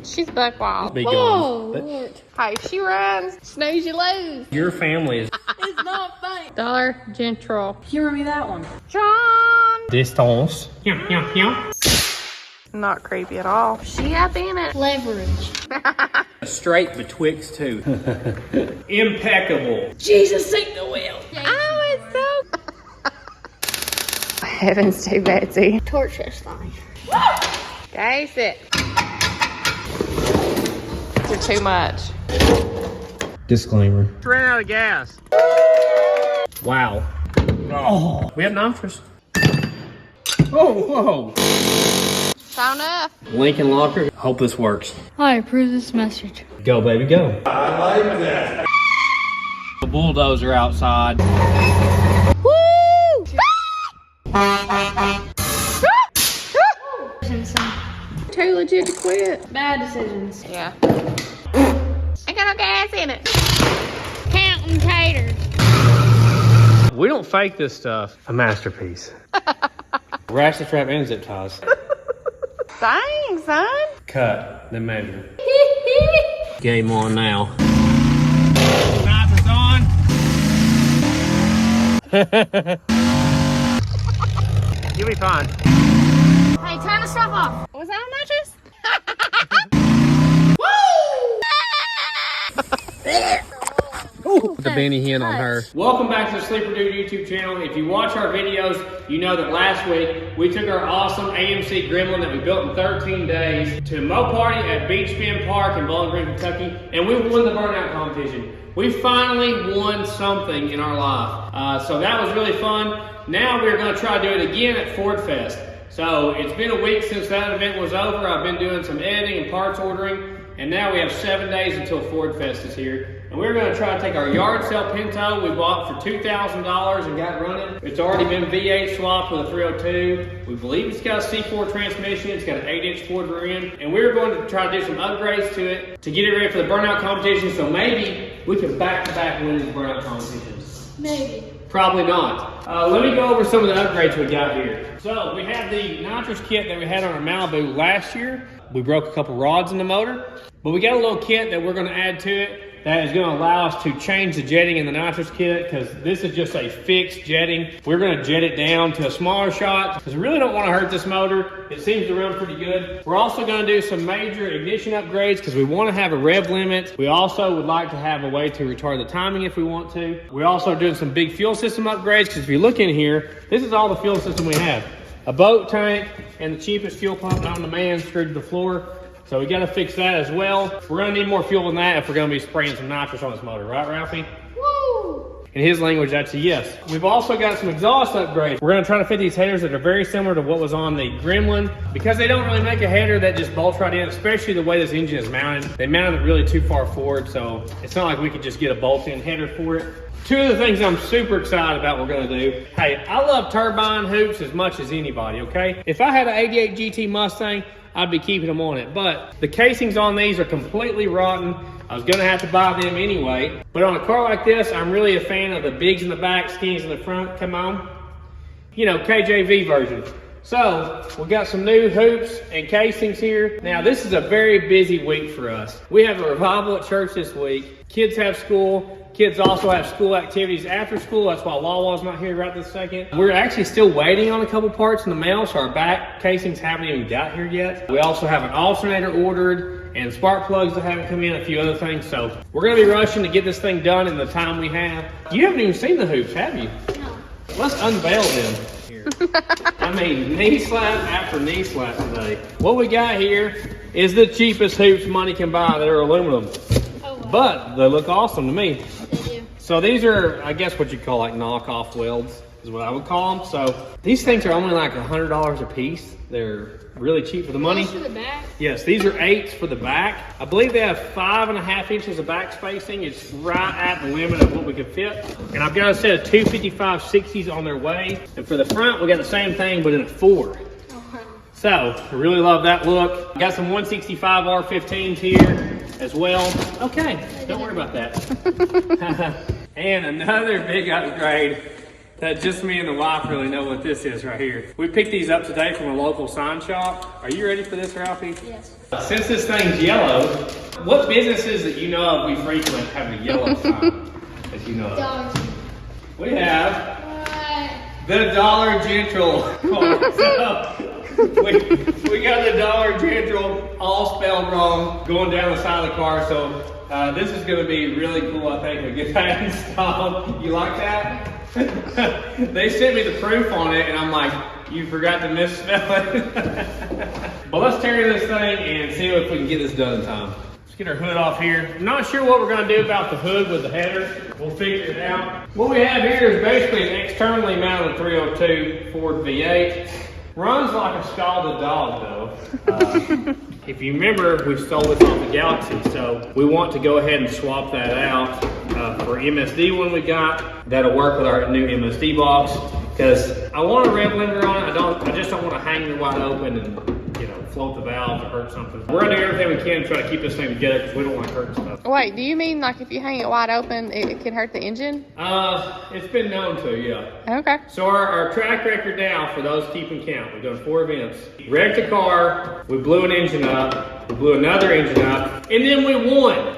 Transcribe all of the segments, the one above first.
She's buck wild. Be Whoa, gone. Lord. Hey, if she runs, snooze you lose. Your family is It's not funny. Dollar General. Humor me that one. John. distance. Not creepy at all. She up in it. Leverage. Straight betwixt two. Impeccable. Jesus, take the wheel. Oh, it's so. Heavens to Betsy. Torch this thing. Taste it. These are too much. Disclaimer. Ran out of gas. Wow. Oh, we have nitrous. Oh, whoa. Found enough. Lincoln Locker. Hope this works. I approve this message. Go, baby, go. I like that. The bulldozer outside. Woo! Too legit to quit. Bad decisions. Yeah. Ain't got no gas in it. Counting taters. We don't fake this stuff. A masterpiece. Ratchet strap and zip ties. Dang, son. Cut, then measure. Game on now. Nitrous on. You'll be fine. Hey, turn the stuff off. Was that a mattress? The Benny Hinn on her. Welcome back to the Sleeper Dude YouTube channel. If you watch our videos, you know that last week we took our awesome AMC Gremlin that we built in 13 days to Mo Party at Beach Bend Park in Bowling Green, Kentucky, and we won the burnout competition. We finally won something in our life. So that was really fun. Now we're going to try to do it again at Ford Fest. So it's been a week since that event was over. I've been doing some editing and parts ordering, and now we have 7 days until Ford Fest is here. And we're going to try to take our Yard Sale Pinto we bought for $2,000 and got running. It's already been V8 swapped with a 302. We believe it's got a C4 transmission. It's got an 8-inch Ford rear end. And we're going to try to do some upgrades to it to get it ready for the burnout competition. So maybe we can back-to-back win these burnout competitions. Maybe. Probably not. Let me go over some of the upgrades we got here. So we have the nitrous kit that we had on our Malibu last year. We broke a couple rods in the motor, but we got a little kit that we're going to add to it that is going to allow us to change the jetting in the nitrous kit, because this is just a fixed jetting. We're going to jet it down to a smaller shot because we really don't want to hurt this motor. It seems to run pretty good. We're also going to do some major ignition upgrades because we want to have a rev limit. We also would like to have a way to retard the timing if we want to. We're also doing some big fuel system upgrades because if you look in here, this is all the fuel system we have. A boat tank and the cheapest fuel pump on demand screwed to the floor. So we got to fix that as well. We're going to need more fuel than that if we're going to be spraying some nitrous on this motor, right, Ralphie? Woo! In his language, that's a yes. We've also got some exhaust upgrades. We're going to try to fit these headers that are very similar to what was on the Gremlin, because they don't really make a header that just bolts right in, especially the way this engine is mounted. They mounted it really too far forward, so it's not like we could just get a bolt-in header for it. Two of the things I'm super excited about we're going to do. Hey, I love turbine hoops as much as anybody, okay? If I had an 88 GT Mustang, I'd be keeping them on it. But the casings on these are completely rotten. I was gonna have to buy them anyway. But on a car like this, I'm really a fan of the bigs in the back, skinnies in the front. Come on. You know, KJV version. So, we got some new hoops and casings here. Now, this is a very busy week for us. We have a revival at church this week. Kids have school. Kids also have school activities after school. That's why Wawa's not here right this second. We're actually still waiting on a couple parts in the mail, so our back casings haven't even got here yet. We also have an alternator ordered and spark plugs that haven't come in, a few other things. So we're going to be rushing to get this thing done in the time we have. You haven't even seen the hoops, have you? No. Let's unveil them here. I mean, knee slap after knee slap today. What we got here is the cheapest hoops money can buy that are aluminum. Oh, wow. But they look awesome to me. They do. So these are, I guess, what you call like knockoff welds is what I would call them. So these things are only like $100 a piece. They're really cheap for the money. Those for the back? Yes, these are 8s for the back. I believe they have 5.5 inches of back spacing. It's right at the limit of what we could fit. And I've got a set of 255/60s on their way. And for the front, we got the same thing, but in a 4. So I really love that look. Got some 165 R15s here as well. Okay, don't worry about that. And another big upgrade that just me and the wife really know what this is right here. We picked these up today from a local sign shop. Are you ready for this, Ralphie? Yes. Since this thing's yellow, what businesses that you know of we frequent have a yellow sign that you know of? We have the Dollar General car. So we got the Dollar General all spelled wrong going down the side of the car. So this is going to be really cool. I think we get that installed. You like that? They sent me the proof on it, and I'm like, you forgot to misspell it. But let's tear this thing and see if we can get this done in time. Let's get our hood off here. I'm not sure what we're going to do about the hood with the header. We'll figure it out. What we have here is basically an externally mounted 302 Ford V8. Runs like a scalded dog, though. If you remember, we stole this off the Galaxy, so we want to go ahead and swap that out for MSD one we got. That'll work with our new MSD box, because I want a rev limiter on it. I just don't want to hang it wide open and float the valves or hurt something. We're gonna do everything we can to try to keep this thing together because we don't want to hurt stuff. Wait, do you mean like if you hang it wide open, it can hurt the engine? It's been known to, yeah. Okay. So our track record now, for those keeping count, we've done 4 events. Wrecked a car, we blew an engine up, we blew another engine up, and then we won.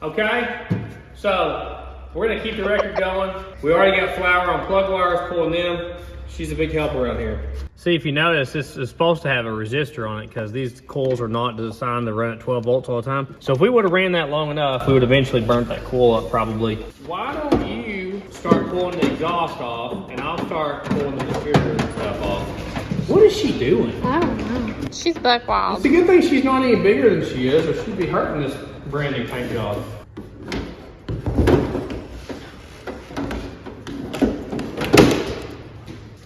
Okay? So we're gonna keep the record going. We already got Flower on plug wires, pulling them. She's a big help around here. See, if you notice, this is supposed to have a resistor on it because these coils are not designed to run at 12 volts all the time. So if we would have ran that long enough, we would eventually burnt that coil up probably. Why don't you start pulling the exhaust off and I'll start pulling the distributor and stuff off. What is she doing? I don't know. She's buck wild. It's a good thing she's not any bigger than she is, or she'd be hurting this brand new paint job.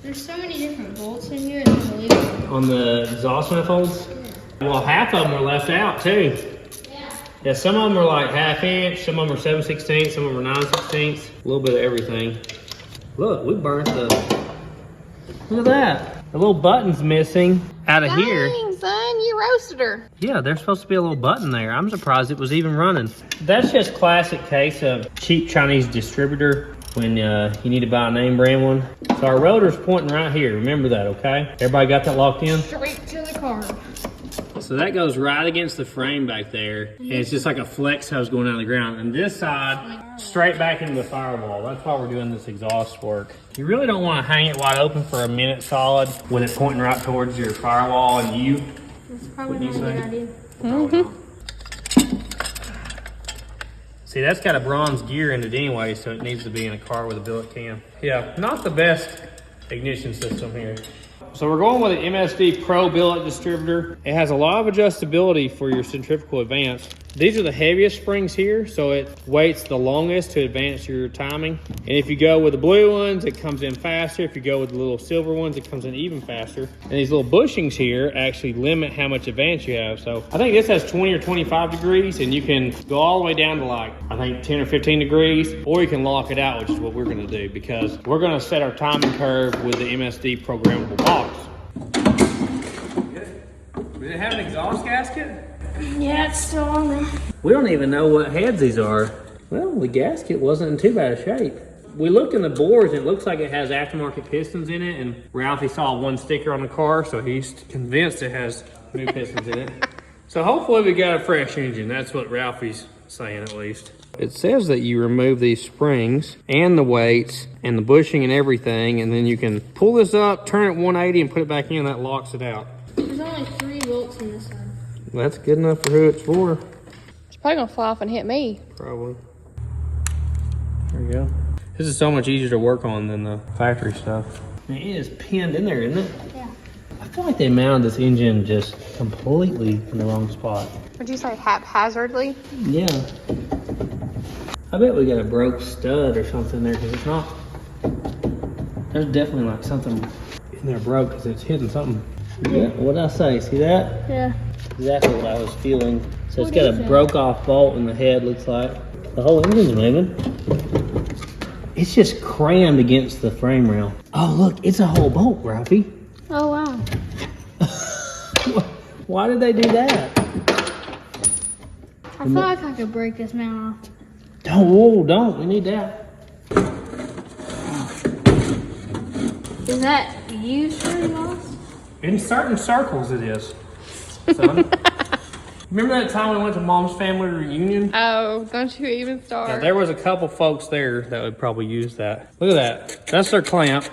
There's so many different bolts in here, it's unbelievable. On the exhaust manifolds? Yeah. Well, half of them were left out too. Yeah, some of them are like 1/2 inch, some of them are 7/16, some of them are 9/16, a little bit of everything. Look, we burnt the, look at that. The little button's missing out of here. Dang, son, you roasted her. Yeah, there's supposed to be a little button there. I'm surprised it was even running. That's just classic case of cheap Chinese distributor when you need to buy a name brand one. So our rotor's pointing right here. Remember that, okay? Everybody got that locked in? Straight to the car. So that goes right against the frame back there. And it's just like a flex hose going down the ground. And this side, straight back into the firewall. That's why we're doing this exhaust work. You really don't want to hang it wide open for a minute solid when it's pointing right towards your firewall and you. That's probably not a good idea. Mm-hmm. See, that's got a bronze gear in it anyway, so it needs to be in a car with a billet cam. Yeah, not the best ignition system here. So we're going with an MSD Pro billet distributor. It has a lot of adjustability for your centrifugal advance. These are the heaviest springs here, so it waits the longest to advance your timing. And if you go with the blue ones, it comes in faster. If you go with the little silver ones, it comes in even faster. And these little bushings here actually limit how much advance you have. So I think this has 20 or 25 degrees, and you can go all the way down to like, I think 10 or 15 degrees, or you can lock it out, which is what we're gonna do, because we're gonna set our timing curve with the MSD programmable box. Does it have an exhaust gasket? Yeah, it's still on there. We don't even know what heads these are. Well, the gasket wasn't in too bad a shape. We looked in the bores and it looks like it has aftermarket pistons in it, and Ralphie saw one sticker on the car, so he's convinced it has new pistons in it. So hopefully we got a fresh engine. That's what Ralphie's saying, at least. It says that you remove these springs and the weights and the bushing and everything, and then you can pull this up, turn it 180 and put it back in. That locks it out. There's only 3 bolts in this side. That's good enough for who it's for. It's probably gonna fly off and hit me. Probably. There we go. This is so much easier to work on than the factory stuff. It is pinned in there, isn't it? Yeah. I feel like they mounted this engine just completely in the wrong spot. Would you say haphazardly? Yeah. I bet we got a broke stud or something there, because it's not. There's definitely like something in there broke, because it's hitting something. Yeah, what did I say? See that? Yeah. Exactly what I was feeling. So it's What got a is it? broke off bolt in the head, looks like. The whole engine's moving. It's just crammed against the frame rail. Oh, look, it's a whole bolt, Ralphie. Oh, wow. Why did they do that? I feel like I could break this mount off. Don't, whoa, don't. We need that. Is that used for exhaust? In certain circles it is. Son. Remember that time we went to Mom's family reunion? Oh, don't you even start. Yeah, there was a couple folks there that would probably use that. Look at that. That's their clamp.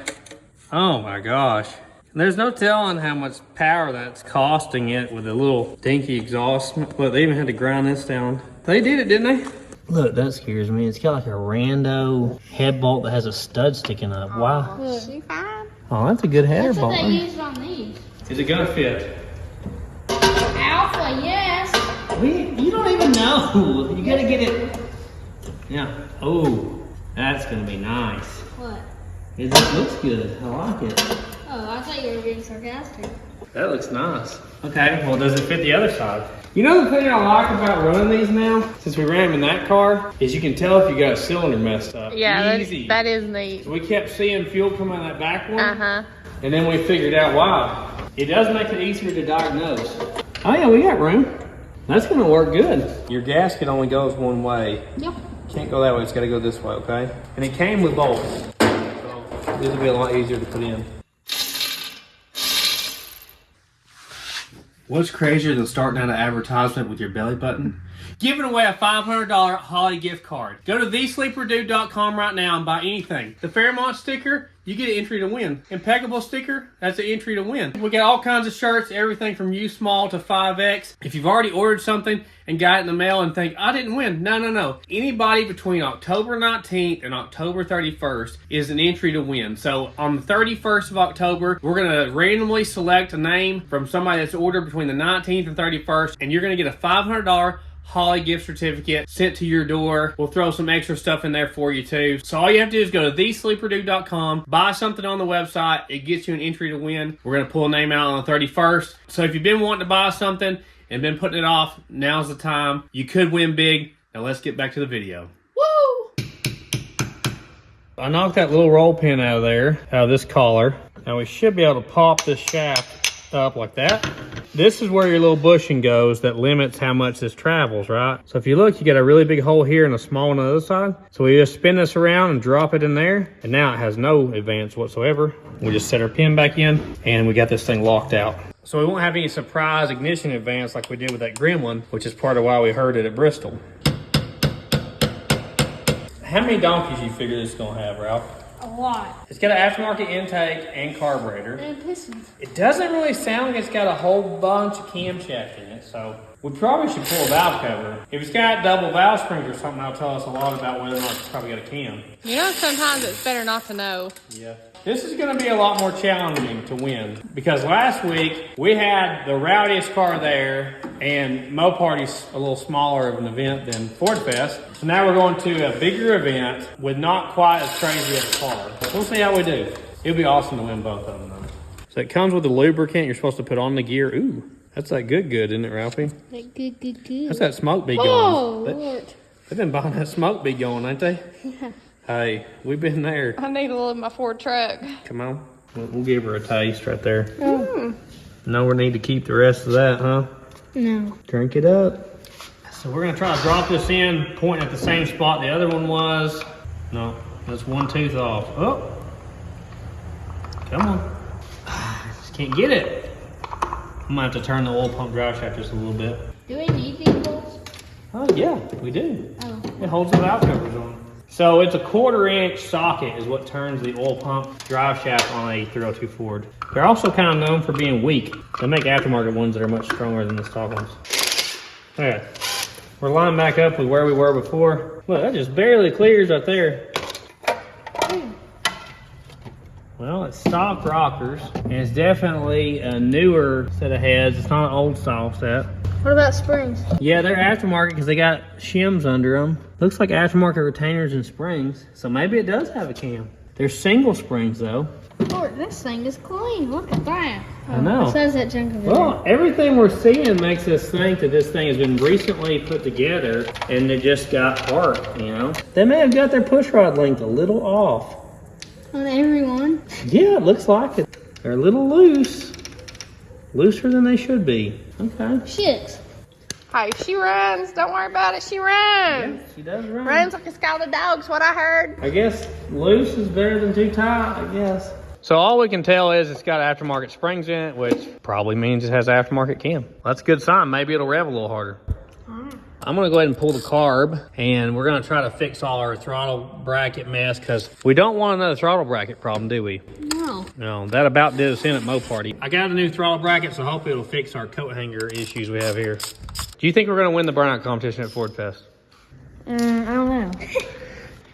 Oh my gosh. There's no telling how much power that's costing it with a little dinky exhaust. Look, they even had to grind this down. They did it, didn't they? Look, that scares me. It's got like a rando head bolt that has a stud sticking up. Wow. Is she fine? Oh, that's a good header That's what bolt. they used on these. Is it gonna fit? Alpha, yes. You don't even know. You gotta get it. Yeah. Oh, that's gonna be nice. What? It just looks good. I like it. Oh, I thought you were being sarcastic. That looks nice. Okay, well, does it fit the other side? You know the thing I like about running these now, since we ran them in that car, is you can tell if you got a cylinder messed up. Yeah, Easy. that is neat. So we kept seeing fuel come out of that back one, Uh-huh. and then we figured out, wow, it does make it easier to diagnose. Oh yeah, we got room. That's gonna work good. Your gasket only goes one way. Yep. Can't go that way, it's gotta go this way, okay? And it came with bolts, so this will be a lot easier to put in. What's crazier than starting out an advertisement with your belly button? Giving away a $500 Holley gift card. Go to thesleeperdude.com right now and buy anything. The Fairmont sticker, you get an entry to win. Impeccable sticker, that's an entry to win. We got all kinds of shirts, everything from U small to 5X. If you've already ordered something and got it in the mail and think, I didn't win. No. Anybody between October 19th and October 31st is an entry to win. So on the 31st of October, we're gonna randomly select a name from somebody that's ordered between the 19th and 31st, and you're gonna get a $500 Holley gift certificate sent to your door. We'll throw some extra stuff in there for you too. So all you have to do is go to thesleeperdude.com, buy something on the website. It gets you an entry to win. We're going to pull a name out on the 31st. So if you've been wanting to buy something and been putting it off, now's the time. You could win big. Now let's get back to the video. Woo! I knocked that little roll pin out of this collar. Now we should be able to pop this shaft up like that. This is where your little bushing goes that limits how much this travels, right? So if you look, you got a really big hole here and a small one on the other side. So we just spin this around and drop it in there, and now it has no advance whatsoever. We just set our pin back in, and we got this thing locked out. So we won't have any surprise ignition advance like we did with that Gremlin, which is part of why we heard it at Bristol. How many donkeys do you figure this is gonna have, Ralph? A lot. It's got an aftermarket intake and carburetor. And pistons. It doesn't really sound like it's got a whole bunch of camshaft in it, so we probably should pull a valve cover. If it's got double valve springs or something, that'll tell us a lot about whether or not it's probably got a cam. You know, sometimes it's better not to know. Yeah. This is going to be a lot more challenging to win because last week we had the rowdiest car there, and Moparty's a little smaller of an event than Ford Fest. So now we're going to a bigger event with not quite as crazy of a car. We'll see how we do. It'll be awesome to win both of them though. So it comes with a lubricant you're supposed to put on the gear. Ooh, that's that good, isn't it, Ralphie? That good. That's that smoke bee going. Oh, Lord. They've been buying that smoke bee going, ain't they? Yeah. Hey, we've been there. I need to load my Ford truck. Come on. We'll give her a taste right there. No need to keep the rest of that, huh? No. Drink it up. So we're gonna try to drop this in, pointing at the same spot the other one was. No, that's one tooth off. Oh, come on. Just can't get it. I'm gonna have to turn the oil pump drive shaft just a little bit. Do we need these bolts? Oh yeah, we do. Oh. It holds the valve covers on. So it's a 1/4-inch socket is what turns the oil pump drive shaft on a 302 Ford. They're also kind of known for being weak. They make aftermarket ones that are much stronger than the stock ones. Okay, we're lined back up with where we were before. Look, that just barely clears right there. Well, it's stock rockers, and it's definitely a newer set of heads. It's not an old style set. What about springs? Yeah, they're aftermarket because they got shims under them. Looks like aftermarket retainers and springs, so maybe it does have a cam. They're single springs though. Lord, this thing is clean. Look at that. I know. It says that junk of it. Well, everything we're seeing makes us think that this thing has been recently put together and it just got parked, you know? They may have got their push rod length a little off. On everyone? Yeah, it looks like it. They're a little loose. Looser than they should be. Okay. Shit. Hey, she runs. Don't worry about it. She runs. Yeah, she does run. Runs like a scalded dog's what I heard. I guess loose is better than too tight, I guess. So all we can tell is it's got aftermarket springs in it, which probably means it has aftermarket cam. That's a good sign. Maybe it'll rev a little harder. I'm gonna go ahead and pull the carb, and we're gonna try to fix all our throttle bracket mess, because we don't want another throttle bracket problem, do we? No. No, that about did us in at Mo Party. I got a new throttle bracket, so hopefully it'll fix our coat hanger issues we have here. Do you think we're gonna win the burnout competition at Ford Fest? I don't know.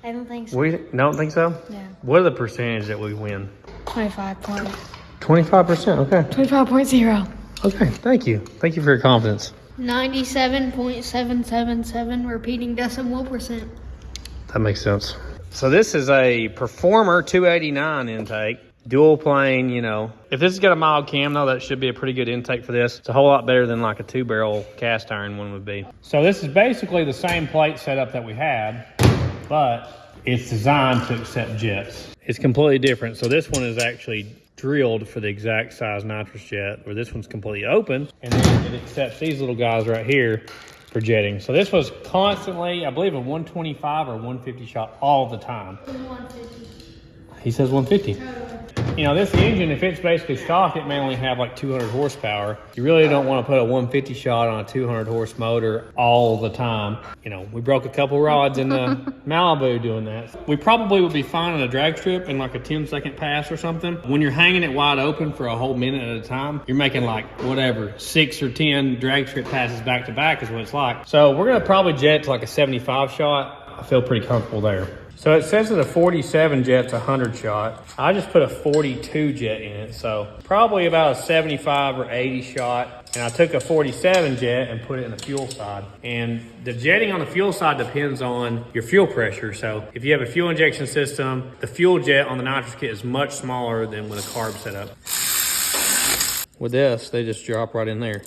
I don't think so. We don't think so? Yeah. What are the percentage that we win? 25 points. 25%, okay. 25.0. Okay, thank you. Thank you for your confidence. 97.777 repeating decimal percent. That makes sense. So this is a Performer 289 intake. Dual plane, you know. If this has got a mild cam, though, that should be a pretty good intake for this. It's a whole lot better than like a 2-barrel cast iron one would be. So this is basically the same plate setup that we had, but it's designed to accept jets. It's completely different. So this one is actually drilled for the exact size nitrous jet, where this one's completely open, and then it accepts these little guys right here for jetting. So this was constantly, I believe, a 125 or 150 shot all the time. 150. He says 150. You know, this engine, if it's basically stock, it may only have like 200 horsepower. You really don't want to put a 150 shot on a 200 horse motor all the time. You know, we broke a couple rods in the Malibu doing that. We probably would be fine on a drag strip in like a 10-second pass or something. When you're hanging it wide open for a whole minute at a time, you're making like whatever, 6 or 10 drag strip passes back to back is what it's like. So we're gonna probably jet to like a 75 shot. I feel pretty comfortable there. So it says that a 47 jet's a 100 shot. I just put a 42 jet in it, so probably about a 75 or 80 shot. And I took a 47 jet and put it in the fuel side. And the jetting on the fuel side depends on your fuel pressure. So if you have a fuel injection system, the fuel jet on the nitrous kit is much smaller than with a carb setup. With this, they just drop right in there,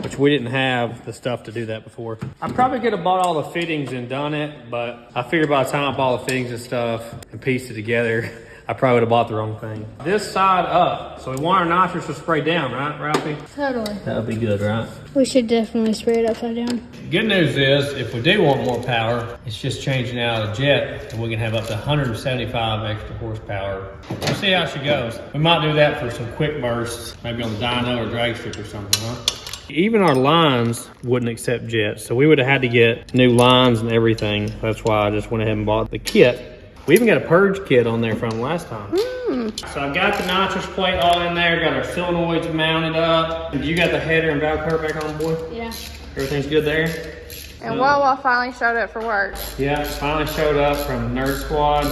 which we didn't have the stuff to do that before. I probably could have bought all the fittings and done it, but I figured by the time I bought all the fittings and stuff and pieced it together, I probably would have bought the wrong thing. This side up, so we want our nitrous to spray down, right, Ralphie? Totally. That would be good, right? We should definitely spray it upside down. Good news is, if we do want more power, it's just changing out a jet, and we can have up to 175 extra horsepower. We'll see how she goes. We might do that for some quick bursts, maybe on the dyno or drag strip or something, huh? Even our lines wouldn't accept jets, so we would have had to get new lines and everything. That's why I just went ahead and bought the kit. We even got a purge kit on there from last time. So I've got the nitrous plate all in there, got our solenoids mounted up. And you got the header and valve cover back on, boy? Yeah. Everything's good there? And Wawa finally showed up for work. Yeah, finally showed up from Nerd Squad.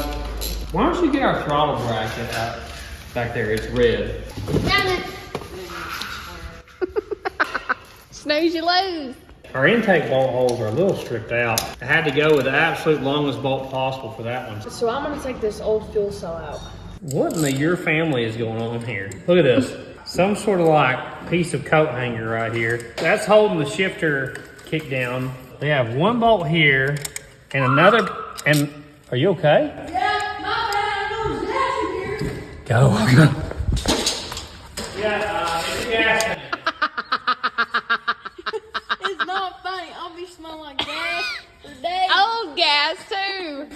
Why don't you get our throttle bracket out back there? It's red. Damn it. Snooze, you lose. Our intake bolt holes are a little stripped out. I had to go with the absolute longest bolt possible for that one. So I'm gonna take this old fuel cell out. What in the your family is going on here? Look at this. Some sort of like piece of coat hanger right here. That's holding the shifter kick down. We have one bolt here and another, and are you okay? Yeah, my bad. I know there's gas in here. Go. Yeah, it's a gas tank. It's not funny. I'll be smelling like gas for days. Old gas, too.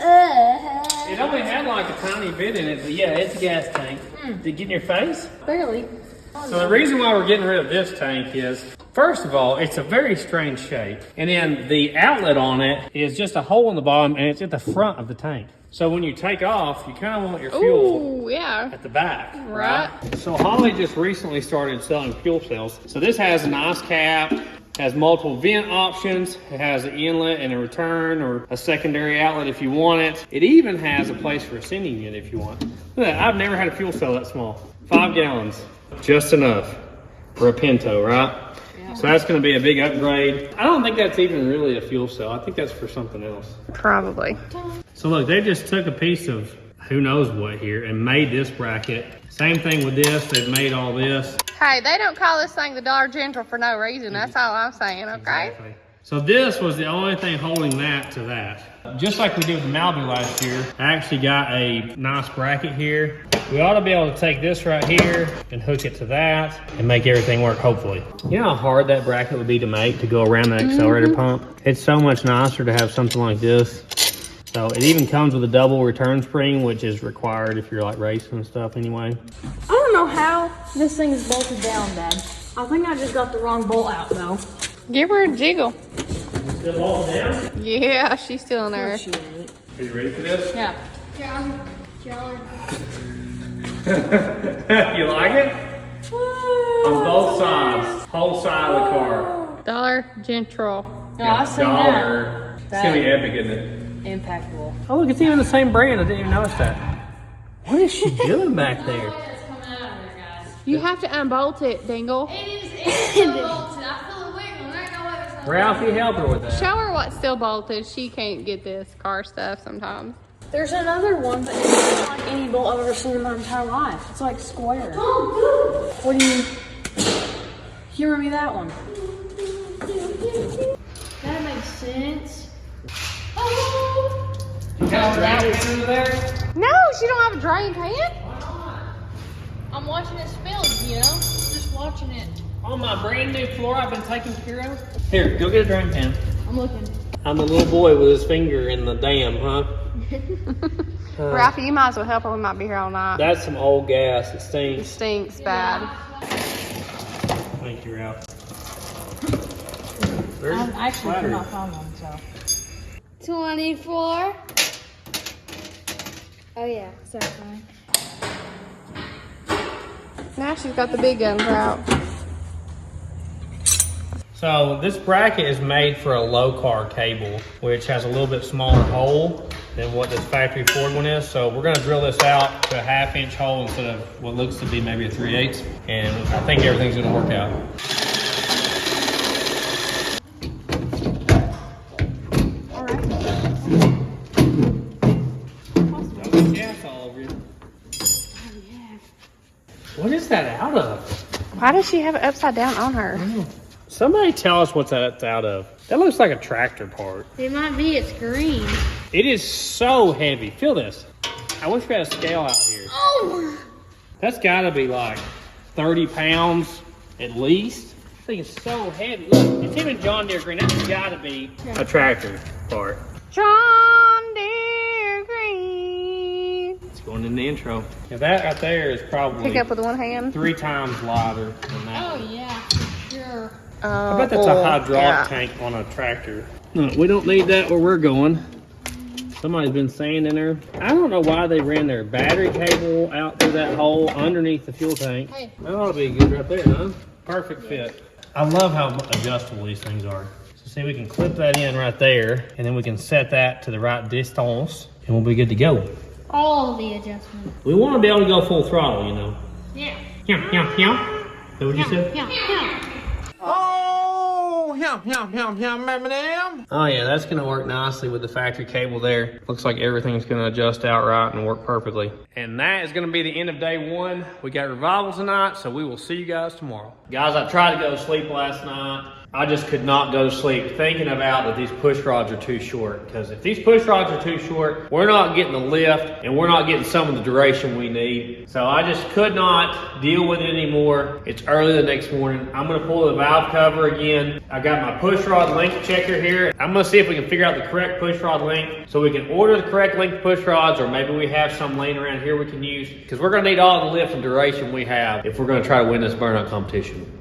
It only had like a tiny bit in it, but yeah, it's a gas tank. Did it get in your face? Barely. So the reason why we're getting rid of this tank is, first of all, it's a very strange shape. And then the outlet on it is just a hole in the bottom, and it's at the front of the tank. So when you take off, you kind of want your fuel Ooh, yeah. at the back. Right. So Holley just recently started selling fuel cells. So this has an ice cap, has multiple vent options. It has an inlet and a return or a secondary outlet if you want it. It even has a place for a sending unit if you want. Look at that. I've never had a fuel cell that small. 5 gallons, just enough for a Pinto, right? Yeah. So that's going to be a big upgrade. I don't think that's even really a fuel cell. I think that's for something else. Probably. So look, they just took a piece of who knows what here and made this bracket. Same thing with this. They've made all this. Hey, they don't call this thing the Dollar General for no reason. That's all I'm saying, okay? Exactly. So this was the only thing holding that to that. Just like we did with the Malibu last year, I actually got a nice bracket here. We ought to be able to take this right here and hook it to that and make everything work, hopefully. You know how hard that bracket would be to make to go around that accelerator pump? It's so much nicer to have something like this So it even comes with a double return spring, which is required if you're like racing and stuff anyway. I don't know how this thing is bolted down, Dad. I think I just got the wrong bolt out, though. Give her a jiggle. Still bolted down? Yeah, she's still in there. No, she ain't. Are you ready for this? Yeah. You like it? On both sides, whole side of the car. Dollar General. No, I seen that. It's gonna be epic, isn't it? Impactful. Oh look, it's even the same brand. I didn't even notice that. What is she doing back there? You have to unbolt it, Dingle. It is still bolted. I feel it wiggling. There ain't no way it's not. Ralphie, help her with that. Show her what's still bolted. She can't get this car stuff sometimes. There's another one, but it's not like any bolt I've ever seen in my entire life. It's like square. What do you humor me that one? That makes sense. You got draggers under there? No, she don't have a drain can. I'm watching it spill, you know? Just watching it. On my brand new floor I've been taking care of. Here, go get a drain pan. I'm looking. I'm a little boy with his finger in the dam, huh? Ralphie, you might as well help her. We might be here all night. That's some old gas. It It stinks. stinks bad. Thank you, Ralph. I actually could not find one, so. 24. Oh yeah, sorry, fine. Now she's got the big guns out. So this bracket is made for a low car cable, which has a little bit smaller hole than what this factory Ford one is. So we're gonna drill this out to a 1/2 inch hole instead of what looks to be maybe a 3/8. And I think everything's gonna work out. Gas all over you. What is that out of? Why does she have it upside down on her? Somebody tell us what that's out of. That looks like a tractor part. It might be, it's green. It is so heavy. Feel this. I wish we had a scale out here. Oh! That's gotta be like 30 pounds at least. This thing is so heavy. Look, it's even John Deere green. That's gotta be a tractor part. John Deere Green. It's going in the intro. Now that right there is probably Pick up with one hand. 3 times lighter than that. Oh yeah, for sure. I bet that's a hydraulic tank on a tractor. No, we don't need that where we're going. Somebody's been saying in there. I don't know why they ran their battery cable out through that hole underneath the fuel tank. Hey. That ought to be good right there, huh? Perfect fit. I love how adjustable these things are. So see, we can clip that in right there, and then we can set that to the right distance, and we'll be good to go. All of the adjustments. We want to be able to go full throttle, you know. Yeah. Yeah, yeah, yeah. Is that what you said? Yeah. Oh yeah, that's gonna work nicely with the factory cable there. Looks like everything's gonna adjust out right and work perfectly. And that is gonna be the end of day 1. We got revival tonight, so we will see you guys tomorrow. Guys, I tried to go to sleep last night. I just could not go to sleep thinking about that these push rods are too short. Because if these push rods are too short, we're not getting the lift and we're not getting some of the duration we need. So I just could not deal with it anymore. It's early the next morning. I'm gonna pull the valve cover again. I got my push rod length checker here. I'm gonna see if we can figure out the correct push rod length so we can order the correct length push rods, or maybe we have some laying around here we can use. Because we're gonna need all the lift and duration we have if we're gonna try to win this burnout competition.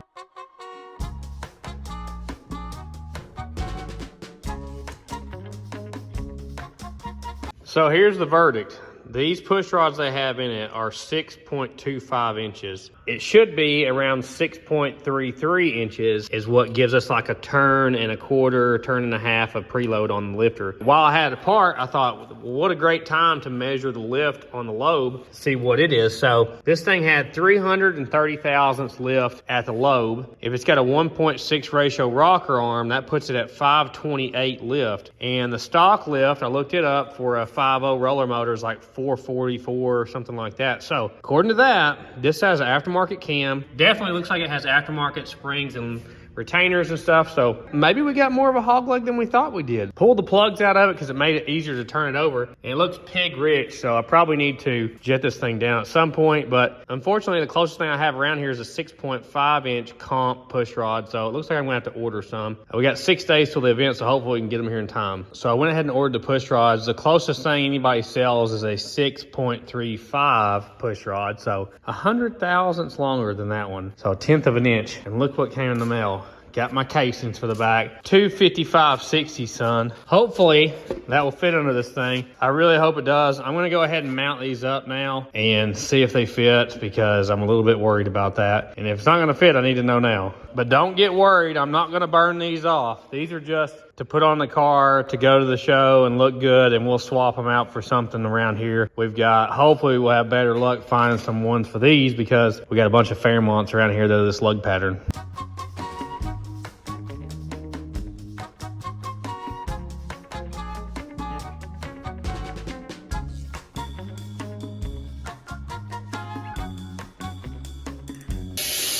So here's the verdict. These push rods they have in it are 6.25 inches. It should be around 6.33 inches is what gives us like a turn and a quarter, turn and a half of preload on the lifter. While I had it apart, I thought, what a great time to measure the lift on the lobe, see what it is. So this thing had 330 thousandths lift at the lobe. If it's got a 1.6 ratio rocker arm, that puts it at 528 lift. And the stock lift, I looked it up for a 5.0 roller motor, is like 444 or something like that. So according to that, this has an aftermarket cam. Definitely looks like it has aftermarket springs and retainers and stuff. So maybe we got more of a hog leg than we thought we did. Pulled the plugs out of it because it made it easier to turn it over. And it looks pig rich, so I probably need to jet this thing down at some point. But unfortunately, the closest thing I have around here is a 6.5 inch comp push rod. So it looks like I'm gonna have to order some. We got 6 days till the event, so hopefully we can get them here in time. So I went ahead and ordered the push rods. The closest thing anybody sells is a 6.35 push rod. So 100 thousandths longer than that one. So 1/10 of an inch. And look what came in the mail. Got my casings for the back. 255/60, son. Hopefully that will fit under this thing. I really hope it does. I'm gonna go ahead and mount these up now and see if they fit, because I'm a little bit worried about that. And if it's not gonna fit, I need to know now. But don't get worried, I'm not gonna burn these off. These are just to put on the car, to go to the show and look good, and we'll swap them out for something around here. Hopefully we'll have better luck finding some ones for these, because we got a bunch of Fairmonts around here that are this lug pattern.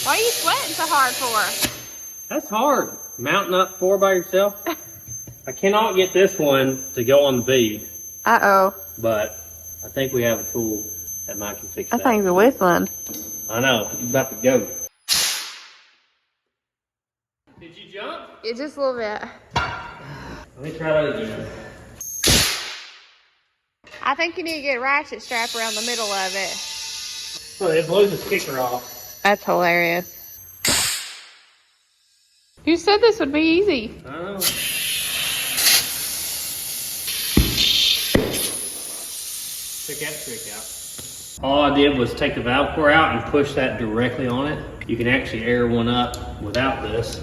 Why are you sweating so hard for? That's hard. Mounting up 4 by yourself. I cannot get this one to go on the bead. Uh-oh. But I think we have a tool that might can fix that. That thing's a whistling. I know. It's about to go. Did you jump? Yeah, just a little bit. Let me try that again. I think you need to get a ratchet strap around the middle of it. Well, it blows the sticker off. That's hilarious. You said this would be easy. I know. Check that trick out. All I did was take the valve core out and push that directly on it. You can actually air one up without this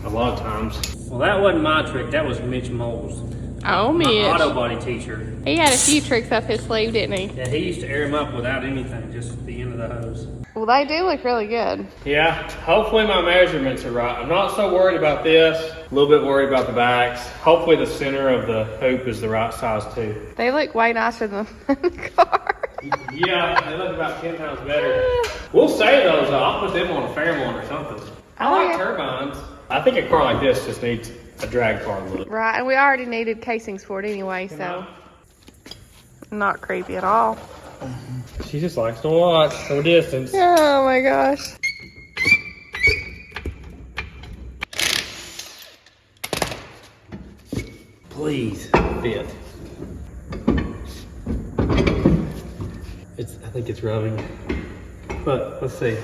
a lot of times. Well, that wasn't my trick. That was Mitch Moles, Oh, my Mitch. auto body teacher. He had a few tricks up his sleeve, didn't he? Yeah, he used to air them up without anything, just the end of the hose. Well, they do look really good. Yeah, hopefully my measurements are right. I'm not so worried about this. A little bit worried about the backs. Hopefully the center of the hoop is the right size too. They look way nicer than the car. Yeah, they look about 10 times better. We'll save those though. I'll put them on a Fairmont or something. I like turbines. I think a car like this just needs a drag car look. Right, and we already needed casings for it anyway, so not creepy at all. She just likes to watch from a distance. Oh my gosh. Please fit. I think it's rubbing. But let's see.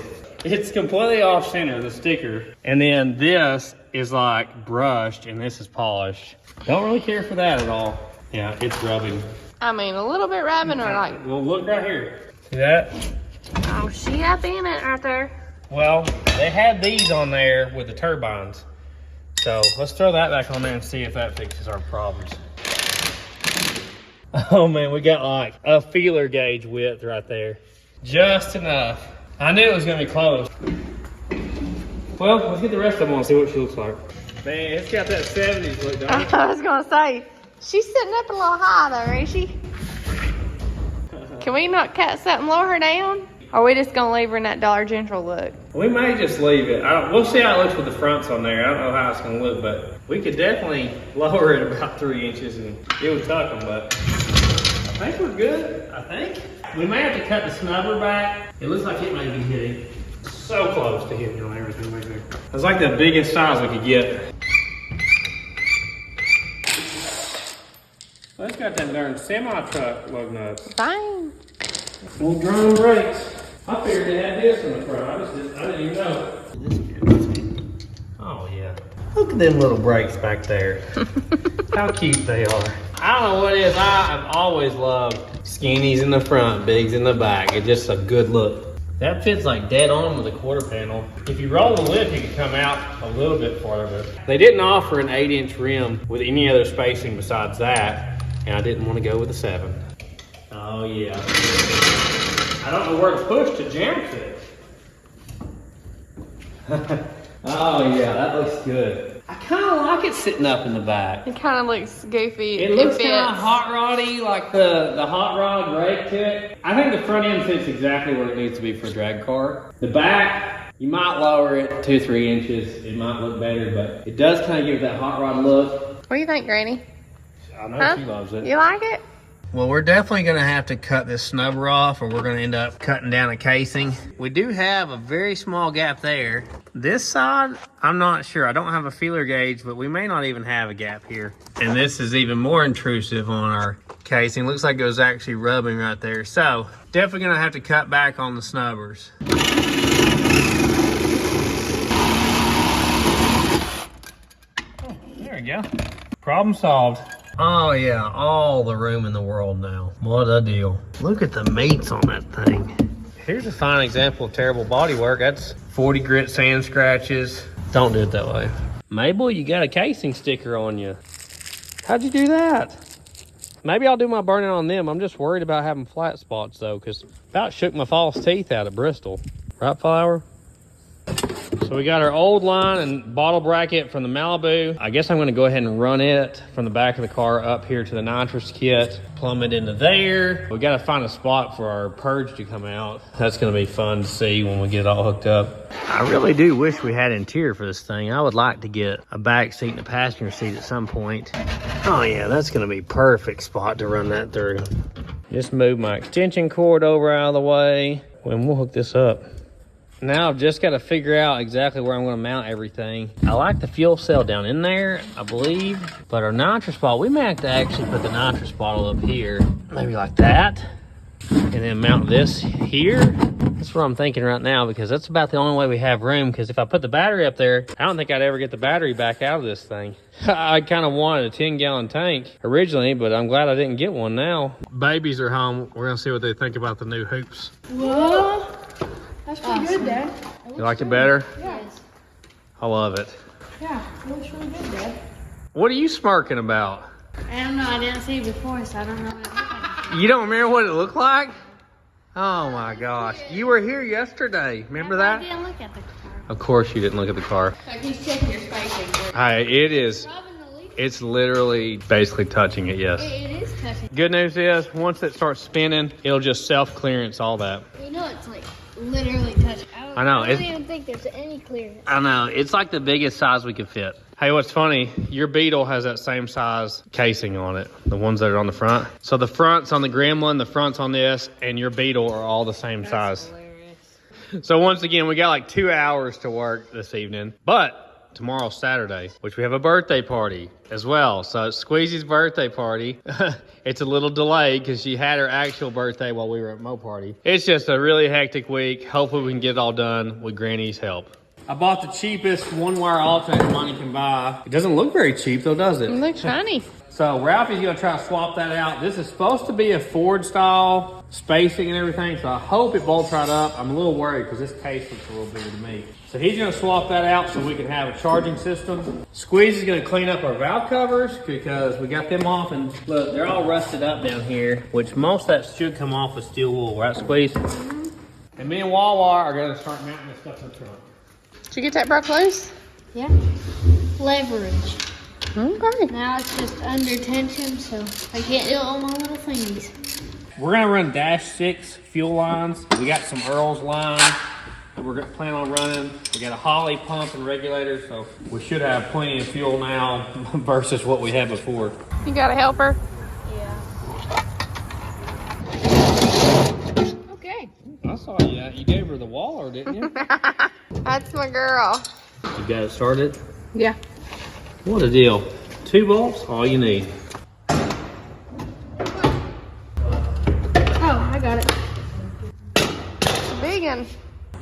It's completely off center, the sticker. And then this is like brushed and this is polished. Don't really care for that at all. Yeah, it's rubbing. I mean, a little bit rubbing or like... Well, look right here. See that? Oh, she up in it right there. Well, they had these on there with the turbines. So let's throw that back on there and see if that fixes our problems. Oh man, we got like a feeler gauge width right there. Just enough. I knew it was gonna be close. Well, let's get the rest of them on and see what she looks like. Man, it's got that 70s look, don't it? I was gonna say, she's sitting up a little high though, ain't she? Can we not cut something, lower her down? Or are we just gonna leave her in that Dollar General look? We may just leave it. We'll see how it looks with the fronts on there. I don't know how it's gonna look, but we could definitely lower it about 3 inches and it would tuck them, but I think we're good, I think. We may have to cut the snubber back. It looks like it may be hitting. So close to hitting on everything right there. It's like the biggest size we could get. Well, it's got that darn semi-truck lug nuts. Fine. Little drum brakes. I figured they had this in the front. I didn't even know. Oh yeah. Look at them little brakes back there. How cute they are. I don't know what it is. I've always loved skinnies in the front, bigs in the back. It's just a good look. That fits like dead on with a quarter panel. If you roll the lip, you can come out a little bit farther. They didn't offer an 8-inch rim with any other spacing besides that, and I didn't want to go with a 7. Oh yeah. I don't know where to push to jam it. Oh yeah, that looks good. I kind of like it sitting up in the back. It kind of looks goofy. It looks fits. kind of hot roddy, like the hot rod brake to it. I think the front end fits exactly where it needs to be for a drag car. The back, You might lower it 2-3 inches. It might look better, but it does kind of give it that hot rod look. What do you think, Granny? I know she loves it. You like it? Well, we're definitely going to have to cut this snubber off, or we're going to end up cutting down a casing. We do have a very small gap there. This side, I'm not sure. I don't have a feeler gauge, but we may not even have a gap here. And this is even more intrusive on our casing. Looks like it was actually rubbing right there. So, definitely going to have to cut back on the snubbers. Oh, there we go. Problem solved. Oh yeah, all the room in the world now. What a deal. Look at the mates on that thing. Here's a fine example of terrible body work. That's 40 grit sand scratches. Don't do it that way. Mabel, you got a casing sticker on you. How'd you do that? Maybe I'll do my burning on them. I'm just worried about having flat spots though, because about shook my false teeth out at Bristol. Right, Flower? So we got our old line and bottle bracket from the Malibu. I guess I'm gonna go ahead and run it from the back of the car up here to the Nitrous kit, plumb it into there. We gotta find a spot for our purge to come out. That's gonna be fun to see when we get it all hooked up. I really do wish we had interior for this thing. I would like to get a back seat and a passenger seat at some point. Oh yeah, that's gonna be perfect spot to run that through. Just move my extension cord over out of the way and we'll hook this up. Now I've just got to figure out exactly where I'm going to mount everything. I like the fuel cell down in there, I believe. But our nitrous bottle, we may have to actually put the nitrous bottle up here. Maybe like that. And then mount this here. That's what I'm thinking right now, because that's about the only way we have room. Because if I put the battery up there, I don't think I'd ever get the battery back out of this thing. I kind of wanted a 10-gallon tank originally, but I'm glad I didn't get one now. Babies are home. We're going to see what they think about the new hoops. Whoa. That's pretty good, Dad. You like it better? Yes. I love it. Yeah, it looks really good, Dad. What are you smirking about? I don't know. I didn't see it before, so I don't know what it looked like. You don't remember what it looked like? Oh my gosh. You were here yesterday. Remember I that? didn't look at the car. Of course you didn't look at the car. Like he's checking your spacing. Hi, it is. Rubbing the leaf. It's literally basically touching it, yes. It is touching. Good news is, once it starts spinning, it'll just self-clearance all that. You know it's like literally touching. I know, I don't it's- even think there's any clearance. I know, it's like the biggest size we could fit. Hey, what's funny, your Beetle has that same size casing on it, the ones that are on the front. So the front's on the Gremlin, the front's on this, and your Beetle are all the same size. Hilarious. So once again, we got like 2 hours to work this evening, but tomorrow's Saturday, which we have a birthday party as well. So it's Squeezy's birthday party. It's a little delayed because she had her actual birthday while we were at Mo Party. It's just a really hectic week. Hopefully we can get it all done with Granny's help. I bought the cheapest one-wire alternator money can buy. It doesn't look very cheap though, does it? It looks shiny. So Ralphie's gonna try to swap that out. This is supposed to be a Ford style spacing and everything, so I hope it bolts right up. I'm a little worried because this case looks a little bigger to me. So he's gonna swap that out so we can have a charging system. Squeeze is gonna clean up our valve covers because we got them off, and look, they're all rusted up down here, which most of that should come off with steel wool, right, Squeeze? Mm-hmm. And me and Wawa are gonna start mounting this stuff in the trunk. Did you get that broke loose? Yeah. Leverage. Okay. Now it's just under tension, so I can't do it on my little fingies. We're gonna run -6 fuel lines. We got some Earl's line that we're gonna plan on running. We got a Holley pump and regulator, so we should have plenty of fuel now versus what we had before. You got a helper? Yeah. Okay. I saw you. You gave her the waller, didn't you? That's my girl. You got it started? Yeah. What a deal. 2 bolts, all you need. Oh, I got it. It's a big one.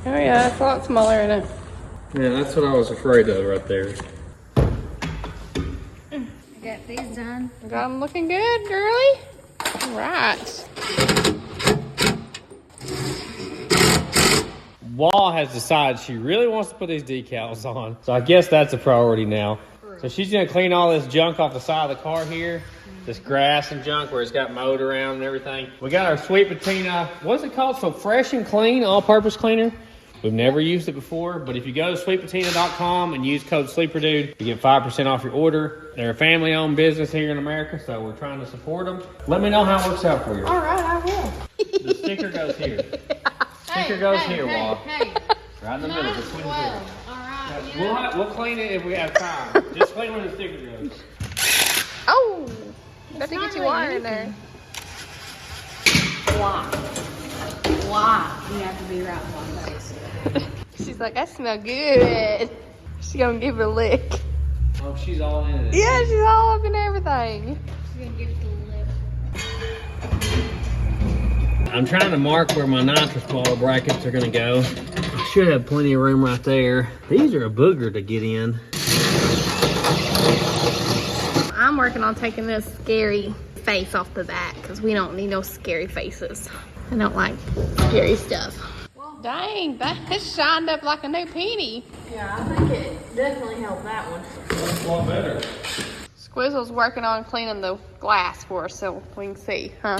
Oh yeah, it's a lot smaller in it. Yeah, that's what I was afraid of right there. I got these done. Got them looking good, girly. All right. Wall has decided she really wants to put these decals on, so I guess that's a priority now. So she's gonna clean all this junk off the side of the car here, this grass and junk where it's got mowed around and everything. We got our sweet patina, what's it called? So Fresh and Clean all-purpose cleaner. We've never used it before, but if you go to sweetpatina.com and use code SleeperDude, you get 5% off your order. They're a family-owned business here in America, so we're trying to support them. Let me know how it works out for you. All right, I will. The sticker goes here. Sticker goes here, Wall. Hey. Right in the middle between the two. Alright, We'll clean it if we have time. Just clean where the sticker goes. Oh, got to get your wire in there. Why? Why? You have to be right in my face. She's like, I smell good. She's gonna give it a lick. Oh, she's all in it. Yeah, she's all up in everything. She's gonna give it the lip. I'm trying to mark where my nitrous bottle brackets are gonna go. I should have plenty of room right there. These are a booger to get in. I'm working on taking this scary face off the back because we don't need no scary faces. I don't like scary stuff. Dang, that shined up like a new penny. Yeah, I think it definitely helped that one. That's a lot better. Squizzle's working on cleaning the glass for us so we can see, huh?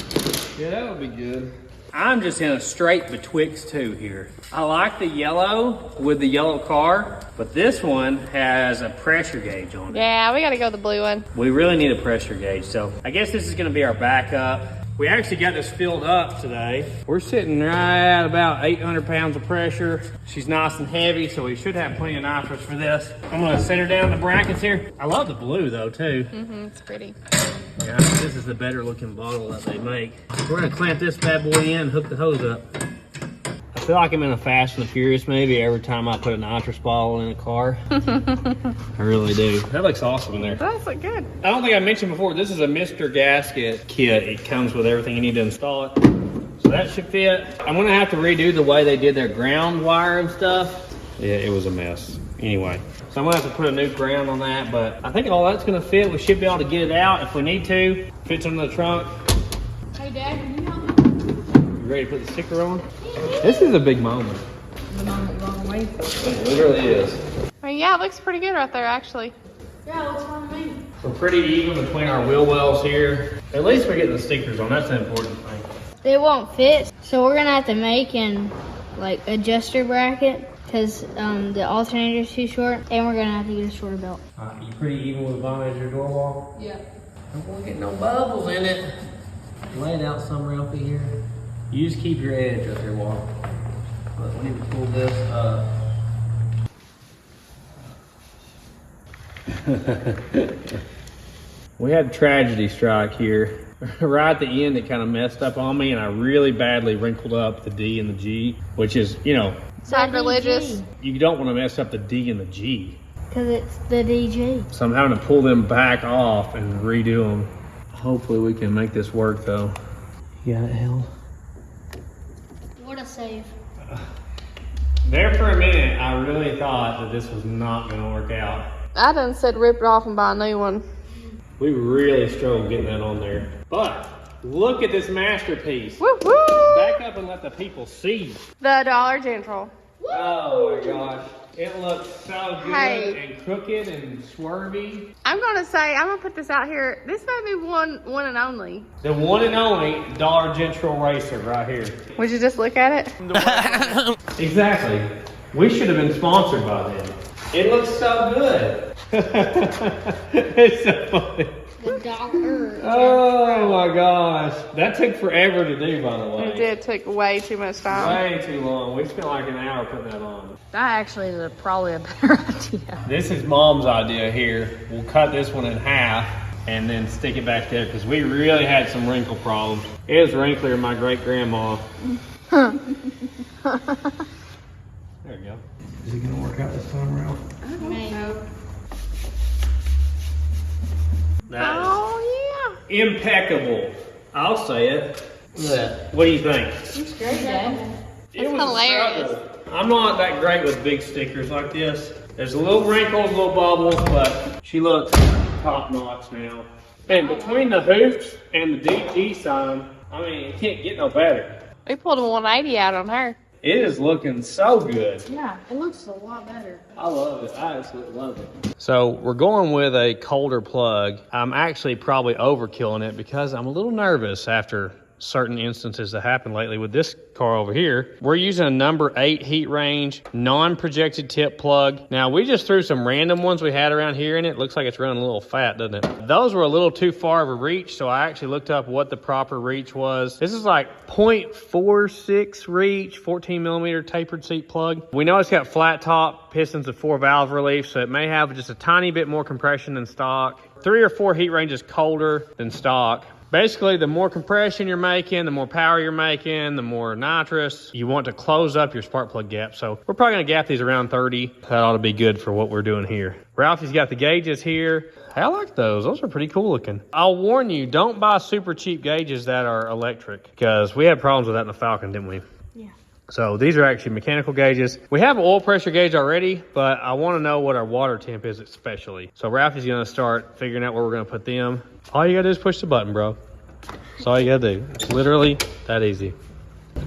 Yeah, that would be good. I'm just in a straight betwixt two here. I like the yellow with the yellow car, but this one has a pressure gauge on it. Yeah, we gotta go with the blue one. We really need a pressure gauge, so I guess this is gonna be our backup. We actually got this filled up today. We're sitting right at about 800 pounds of pressure. She's nice and heavy, so we should have plenty of nitrous for this. I'm gonna set her down in the brackets here. I love the blue though, too. Mm-hmm, it's pretty. Yeah, this is the better looking bottle that they make. We're gonna clamp this bad boy in and hook the hose up. I feel like I'm in a Fast and the Furious movie every time I put a nitrous bottle in a car. I really do. That looks awesome in there. That's look good. I don't think I mentioned before, this is a Mr. Gasket kit. It comes with everything you need to install it. So that should fit. I'm gonna have to redo the way they did their ground wire and stuff. Yeah, it was a mess. Anyway, so I'm gonna have to put a new ground on that, but I think all that's gonna fit. We should be able to get it out if we need to. Fits in the trunk. Hey, Dad, can you help me? You ready to put the sticker on? This is a big moment. The moment wrong way. It literally is. I mean, yeah, it looks pretty good right there, actually. Yeah, what's wrong with me? We're pretty even between our wheel wells here. At least we're getting the stickers on. That's the important thing. They won't fit, so we're gonna have to make an adjuster bracket because the alternator's too short, and we're gonna have to get a shorter belt. You pretty even with the bottom of your door wall? Yeah. Don't want to get no bubbles in it. Lay it out somewhere up here. You just keep your edge up there, Walt. But we need to pull this up. We had tragedy strike here. Right at the end, it kind of messed up on me, and I really badly wrinkled up the D and the G, which is, you know, Sacrilegious. you don't want to mess up the D and the G. Because it's the DG. So I'm having to pull them back off and redo them. Hopefully we can make this work though. You got it, Hell? What a save. There for a minute, I really thought that this was not going to work out. I done said rip it off and buy a new one. We really struggled getting that on there. But look at this masterpiece. Woo woo! Back up and let the people see. The Dollar General. Oh my gosh. It looks so good Hey. and crooked and swervy. I'm gonna say, I'm gonna put this out here. This may be one and only. The one and only Dollar General racer right here. Would you just look at it? Exactly. We should have been sponsored by them. It looks so good. It's so funny. The Dollar. Oh my gosh. That took forever to do, by the way. It did take way too much time. Way too long. We spent like an hour putting that on. That actually is probably a better idea. This is Mom's idea here. We'll cut this one in half and then stick it back there because we really had some wrinkle problems. It was wrinklier than my great grandma. There you go. Is it gonna work out this time, Ralph? That Oh is impeccable. I'll say it. Look at that. What do you think? It's great, Dad. It was hilarious. a struggle. I'm not that great with big stickers like this. There's a little wrinkles, little bubbles, but she looks top notch now. And between the hoofs and the DG sign, I mean, it can't get no better. yeah. We pulled a 180 out on her. It is looking so good. Yeah, it looks a lot better. I love it. I absolutely love it. So we're going with a colder plug. I'm actually probably overkilling it because I'm a little nervous after certain instances that happen lately with this car over here. We're using a number 8 heat range, non-projected tip plug. Now, we just threw some random ones we had around here in it. Looks like it's running a little fat, doesn't it? Those were a little too far of a reach, so I actually looked up what the proper reach was. This is like 0.46 reach, 14 millimeter tapered seat plug. We know it's got flat top pistons of 4 valve relief, so it may have just a tiny bit more compression than stock. 3 or 4 heat ranges colder than stock. Basically, the more compression you're making, the more power you're making, the more nitrous, you want to close up your spark plug gap. So we're probably gonna gap these around 30. That ought to be good for what we're doing here. Ralphie's got the gauges here. Hey, I like those. Those are pretty cool looking. I'll warn you, don't buy super cheap gauges that are electric, because we had problems with that in the Falcon, didn't we? Yeah. So these are actually mechanical gauges. We have an oil pressure gauge already, but I want to know what our water temp is especially. So Ralphie's going to start figuring out where we're going to put them. All you got to do is push the button, bro. That's all you got to do. It's literally that easy.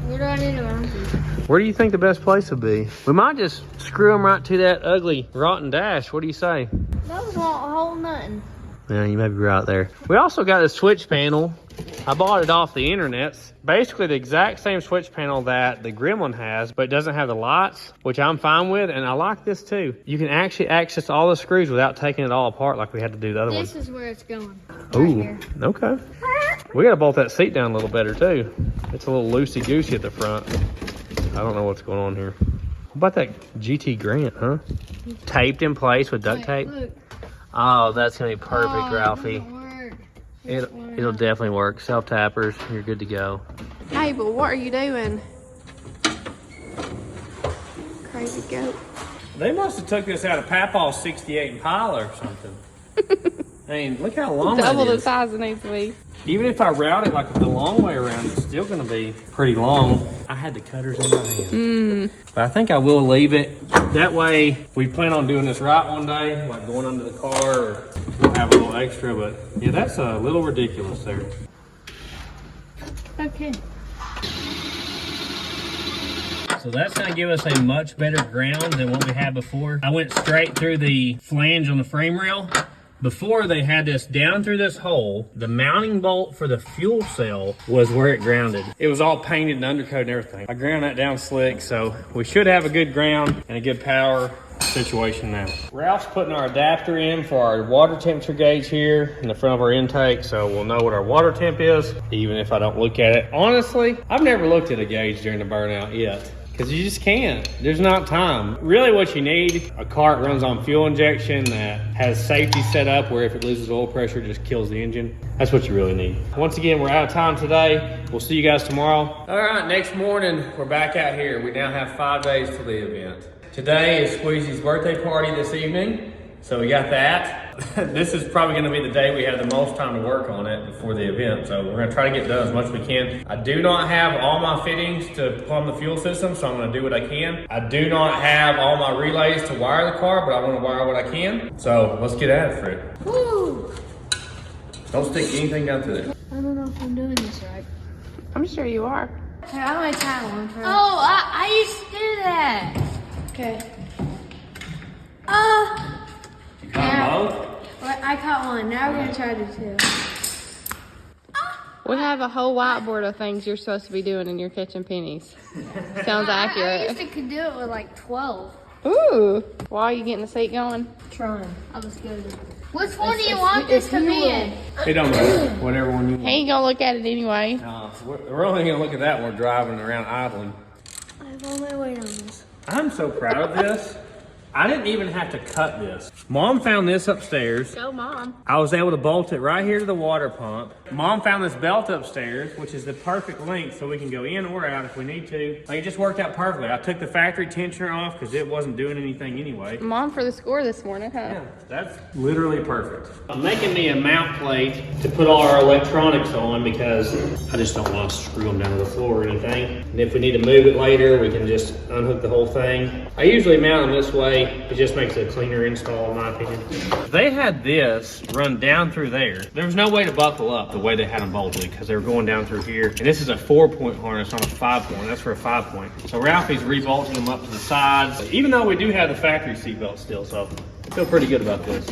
Where do I need to mount these? Where do you think the best place would be? We might just screw them right to that ugly, rotten dash. What do you say? Those won't hold nothing. Yeah, you may be right there. We also got a switch panel. I bought it off the internet. Basically the exact same switch panel that the Gremlin has, but it doesn't have the lights, which I'm fine with, and I like this too. You can actually access all the screws without taking it all apart like we had to do the other one. This is where it's going. Ooh, Right okay. We gotta bolt that seat down a little better too. It's a little loosey-goosey at the front. I don't know what's going on here. What about that GT Grant, huh? Taped in place with duct tape? Look. Oh, that's gonna be perfect, Oh, Ralphie. It doesn't work. It'll definitely work. Self-tappers, you're good to go. Hey, but what are you doing? Crazy goat. They must have took this out of Papaw's 68 Impala or something. I mean, look how long Double that the is. size it needs to be. Even if I route it like the long way around, it's still gonna be pretty long. I had the cutters in my hand. But I think I will leave it. That way, we plan on doing this right one day, like going under the car, or we'll have a little extra, but yeah, that's a little ridiculous there. Okay. So that's gonna give us a much better ground than what we had before. I went straight through the flange on the frame rail. Before, they had this down through this hole. The mounting bolt for the fuel cell was where it grounded. It was all painted and undercoat and everything. I ground that down slick, so we should have a good ground and a good power situation now. Ralph's putting our adapter in for our water temperature gauge here in the front of our intake, so we'll know what our water temp is, even if I don't look at it. Honestly, I've never looked at a gauge during the burnout yet. Because you just can't. There's not time. Really what you need, a car that runs on fuel injection that has safety set up where if it loses oil pressure, it just kills the engine. That's what you really need. Once again, we're out of time today. We'll see you guys tomorrow. All right, next morning, we're back out here. We now have 5 days to the event. Today is Squeezy's birthday party this evening. So we got that. This is probably gonna be the day we have the most time to work on it before the event. So we're gonna try to get done as much as we can. I do not have all my fittings to plumb the fuel system, so I'm gonna do what I can. I do not have all my relays to wire the car, but I wanna wire what I can. So let's get at it, Fred. Woo! Don't stick anything down through there. I don't know if I'm doing this right. I'm sure you are. Hey, I'm gonna try one first. Oh, I used to do that. Okay. You got both? Well, I caught one. Now we're gonna try to do two. We have a whole whiteboard of things you're supposed to be doing and you're catching pennies. Sounds I accurate. used to do it with like 12. Ooh. Why are you getting the seat going? Trying. I was good. Which one do you want this to be in? It don't matter. Whatever one you He want. ain't gonna look at it anyway. We're only gonna look at that when we're driving around idling. I have all my weight on this. I'm so proud of this. I didn't even have to cut this. Mom found this upstairs. Go, Mom. I was able to bolt it right here to the water pump. Mom found this belt upstairs, which is the perfect length so we can go in or out if we need to. Like, it just worked out perfectly. I took the factory tensioner off because it wasn't doing anything anyway. Mom for the score this morning, huh? Yeah, that's literally perfect. I'm making me a mount plate to put all our electronics on because I just don't want to screw them down to the floor or anything. And if we need to move it later, we can just unhook the whole thing. I usually mount them this way. It just makes it a cleaner install, in my opinion. They had this run down through there. There was no way to buckle up the way they had them bolted because they were going down through here. And this is a 4-point harness on a 5-point. That's for a 5-point. So Ralphie's rebolting them up to the sides, even though we do have the factory seatbelt still, so I feel pretty good about this.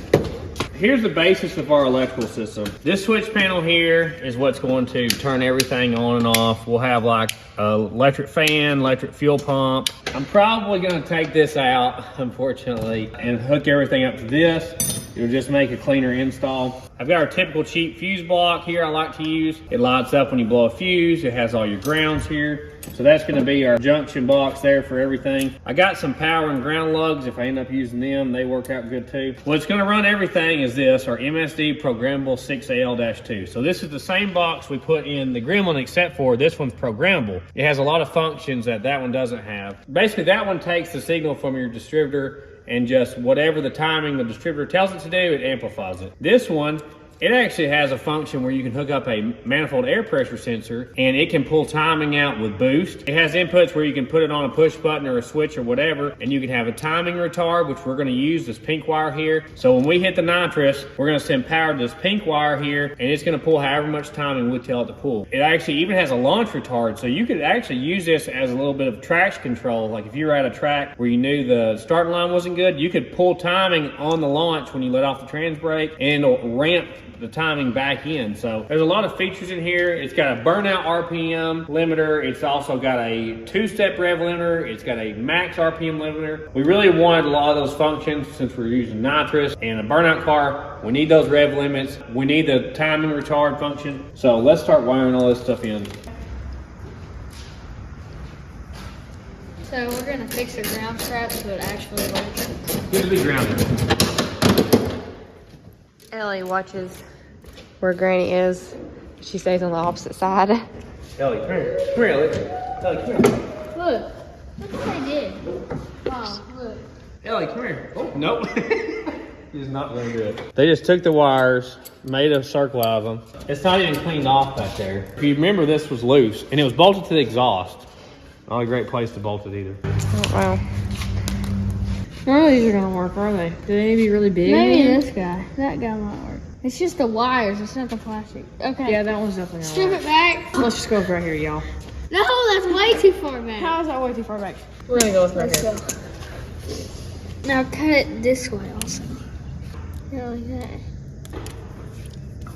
Here's the basis of our electrical system. This switch panel here is what's going to turn everything on and off. We'll have like an electric fan, electric fuel pump. I'm probably gonna take this out, unfortunately, and hook everything up to this. It'll just make a cleaner install. I've got our typical cheap fuse block here I like to use. It lights up when you blow a fuse. It has all your grounds here. So that's gonna be our junction box there for everything. I got some power and ground lugs. If I end up using them, they work out good too. What's gonna run everything is this, our MSD programmable 6AL-2. So this is the same box we put in the Gremlin, except for this one's programmable. It has a lot of functions that that one doesn't have. Basically, that one takes the signal from your distributor and just whatever the timing the distributor tells it to do, it amplifies it. This one, it actually has a function where you can hook up a manifold air pressure sensor and it can pull timing out with boost. It has inputs where you can put it on a push button or a switch or whatever, and you can have a timing retard, which we're gonna use this pink wire here. So when we hit the nitrous, we're gonna send power to this pink wire here, and it's gonna pull however much timing we tell it to pull. It actually even has a launch retard, so you could actually use this as a little bit of traction control. Like if you were at a track where you knew the starting line wasn't good, you could pull timing on the launch when you let off the trans brake, and it'll ramp the timing back in. So there's a lot of features in here. It's got a burnout RPM limiter. It's also got a 2-step rev limiter. It's got a max RPM limiter. We really wanted a lot of those functions since we're using nitrous and a burnout car. We need those rev limits. We need the timing retard function. So let's start wiring all this stuff in. So we're gonna fix the ground strap so it actually works. Good to be grounded. Ellie watches where Granny is. She stays on the opposite side. Ellie, come here. Come here, Ellie. Ellie, come here. Look, look what I did. Wow, look. Ellie, come here. Oh, nope. He's not gonna do it. They just took the wires, made a circle out of them. It's not even cleaned off back there. If you remember, this was loose, and it was bolted to the exhaust. Not a great place to bolt it either. Oh, wow. None of these are gonna work, are they? Do they need to be really big? Maybe this guy. That guy might work. It's just the wires. It's not the plastic. Okay. Yeah, that one's definitely Strip gonna it back. Let's just go right here, y'all. No, that's way too far back. How is that way too far back? We're gonna go with right Let's here. go. Now cut it this way also. Yeah, like that.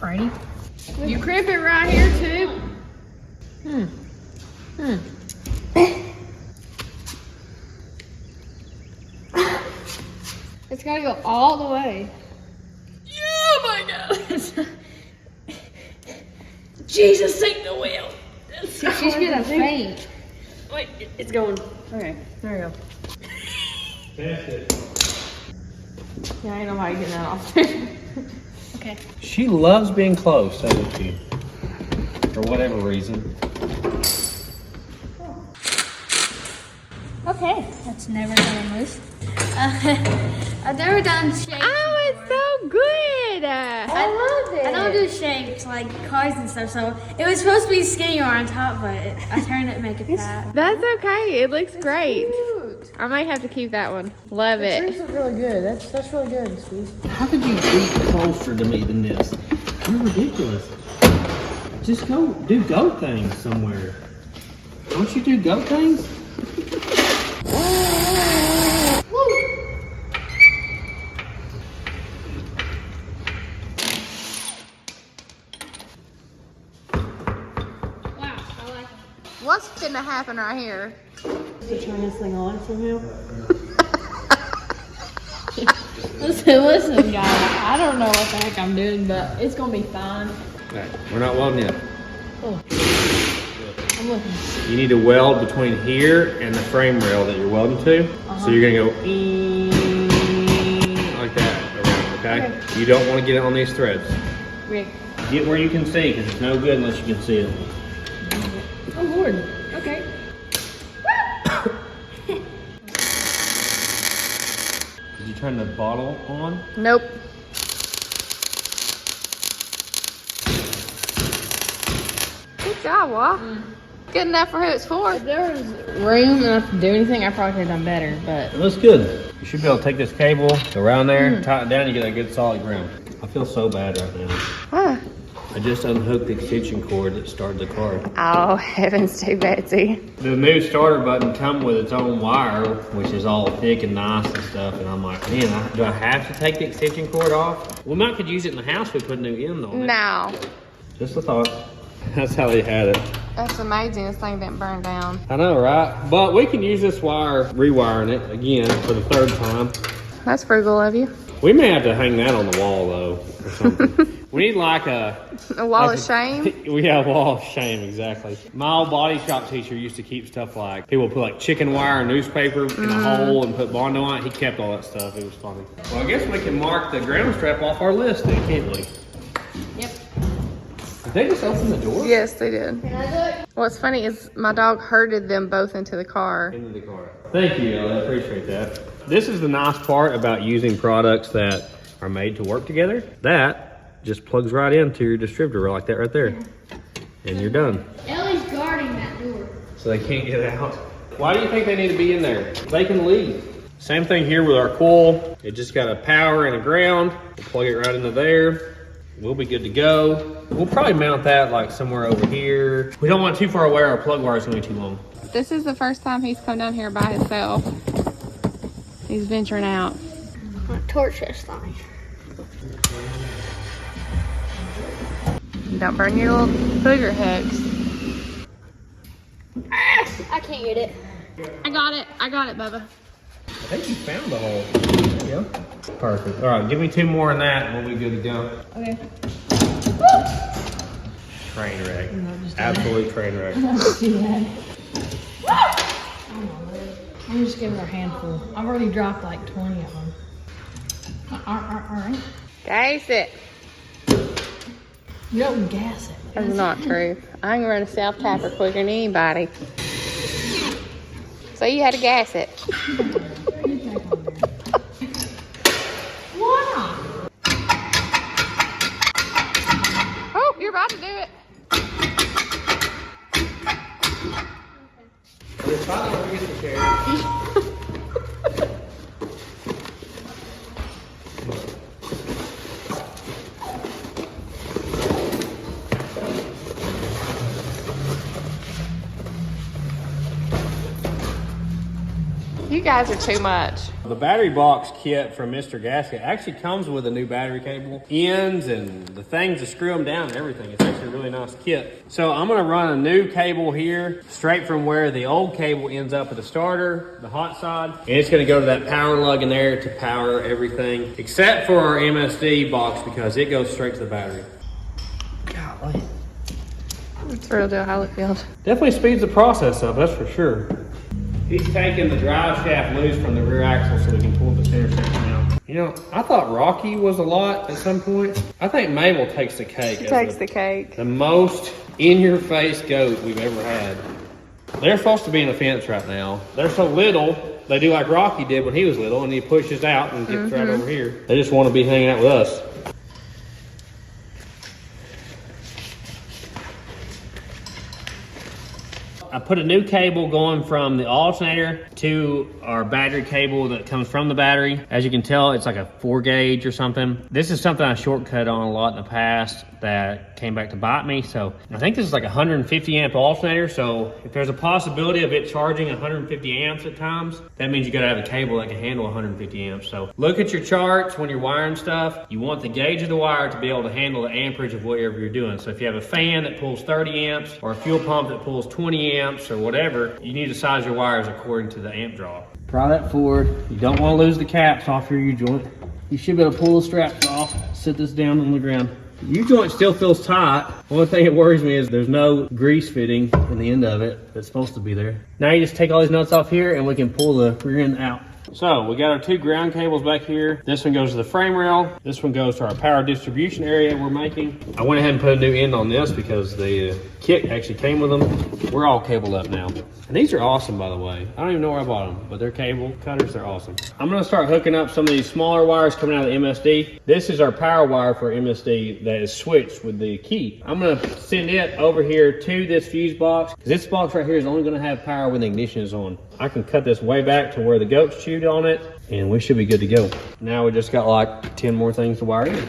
Righty. You crimp it right here too. It's gotta go all the way. Oh my God. Jesus, take the wheel. She's gonna faint. Wait, it's going. Okay, there we go. That's it. Yeah, ain't nobody getting that off there. Okay. She loves being close, doesn't she? For whatever reason. Okay, that's never gonna move. I've never done shapes. Oh, it's so good. I love it. I don't do shapes like cars and stuff, so it was supposed to be skinnier on top, but I turned it and make it fat. That's okay. It looks great. I might have to keep that one. Love it. Trees look really good. That's really good, Steve. How could you be closer to me than this? You're ridiculous. Just go do goat things somewhere. Don't you do goat things? What's gonna happen right here? To turn this thing on somehow. Listen, guys. I don't know what the heck I'm doing, but it's gonna be fine. Alright, we're not welding yet. I'm looking. You need to weld between here and the frame rail that you're welding to. So you're gonna go like that around, okay? You don't want to get it on these threads. Rick. Get where you can see, because it's no good unless you can see it. Oh Lord. Okay. Did you turn the bottle on? Nope. Good job, Wa. Good enough for who it's for. If there was room enough to do anything, I probably could have done better, but. It looks good. You should be able to take this cable, go around there, tighten it down, you get a good solid ground. I feel so bad right now. Huh. I just unhooked the extension cord that started the car. Oh, heavens to Betsy. The new starter button comes with its own wire, which is all thick and nice and stuff. And I'm like, man, do I have to take the extension cord off? We might could use it in the house. We put a new end on it. No. Just a thought. That's how they had it. That's amazing. This thing didn't burn down. I know, right? But we can use this wire, rewiring it again for the third time. That's frugal of you. We may have to hang that on the wall though, or something. We need like a wall of shame? We have a wall of shame, exactly. My old body shop teacher used to keep stuff like, people put like chicken wire and newspaper in a hole and put Bondo on it. He kept all that stuff. It was funny. Well, I guess we can mark the ground strap off our list then, can't we? Yep. Did they just open the door? Yes, they did. What's funny is my dog herded them both into the car. Into the car. Thank you, Ellie. I appreciate that. This is the nice part about using products that are made to work together. That just plugs right into your distributor like that right there. And you're done. Ellie's guarding that door. So they can't get out. Why do you think they need to be in there? They can leave. Same thing here with our coil. It just got a power and a ground. We'll plug it right into there. We'll be good to go. We'll probably mount that like somewhere over here. We don't want it too far away. Our plug wire is going to be too long. This is the first time he's come down here by himself. He's venturing out. I'm gonna torch this thing. Don't burn your little booger hooks. I can't get it. I got it, Bubba. I think you found the hole. Yeah. Perfect. All right, give me 2 more in that and we'll be good to go. Okay. Train wreck. Absolute train wreck. I'm just giving her a handful. I've already dropped like 20 of them. All right. Gas it. You don't gas it. That's not true. I can run a self-tapper quicker than anybody. So you had to gas it. Wow. Oh, you're about to do it. You guys are too much. The battery box kit from Mr. Gasket actually comes with a new battery cable, ends and the things to screw them down and everything. It's actually a really nice kit. So I'm gonna run a new cable here, straight from where the old cable ends up at the starter, the hot side. And it's gonna go to that power lug in there to power everything, except for our MSD box because it goes straight to the battery. Golly. It's real deal Holyfield. Definitely speeds the process up, that's for sure. He's taking the drive shaft loose from the rear axle so we can pull the center section out. You know, I thought Rocky was a lot at some point. I think Mabel takes the cake. She takes the cake. The most in-your-face goat we've ever had. They're supposed to be in the fence right now. They're so little, they do like Rocky did when he was little, and he pushes out and gets right over here. They just want to be hanging out with us. I put a new cable going from the alternator to our battery cable that comes from the battery. As you can tell, it's like a 4 gauge or something. This is something I shortcut on a lot in the past that came back to bite me. So I think this is like a 150 amp alternator. So if there's a possibility of it charging 150 amps at times, that means you gotta have a cable that can handle 150 amps. So look at your charts when you're wiring stuff. You want the gauge of the wire to be able to handle the amperage of whatever you're doing. So if you have a fan that pulls 30 amps or a fuel pump that pulls 20 amps or whatever, you need to size your wires according to the amp draw. Pry that forward. You don't want to lose the caps off your U-joint. You should be able to pull the straps off. Sit this down on the ground. The U-joint still feels tight. Only thing that worries me is there's no grease fitting in the end of it that's supposed to be there. Now you just take all these nuts off here and we can pull the rear end out. So we got our 2 ground cables back here. This one goes to the frame rail. This one goes to our power distribution area we're making. I went ahead and put a new end on this because the kit actually came with them. We're all cabled up now. And these are awesome, by the way. I don't even know where I bought them, but they're cable cutters, they're awesome. I'm gonna start hooking up some of these smaller wires coming out of the MSD. This is our power wire for MSD that is switched with the key. I'm gonna send it over here to this fuse box, because this box right here is only gonna have power when the ignition is on. I can cut this way back to where the goats chewed on it, and we should be good to go. Now we just got like 10 more things to wire in.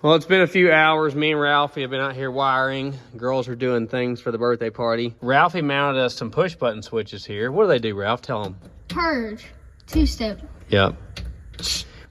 Well, it's been a few hours. Me and Ralphie have been out here wiring. Girls are doing things for the birthday party. Ralphie mounted us some push button switches here. What do they do, Ralph? Tell them. Purge. 2-step. Yep.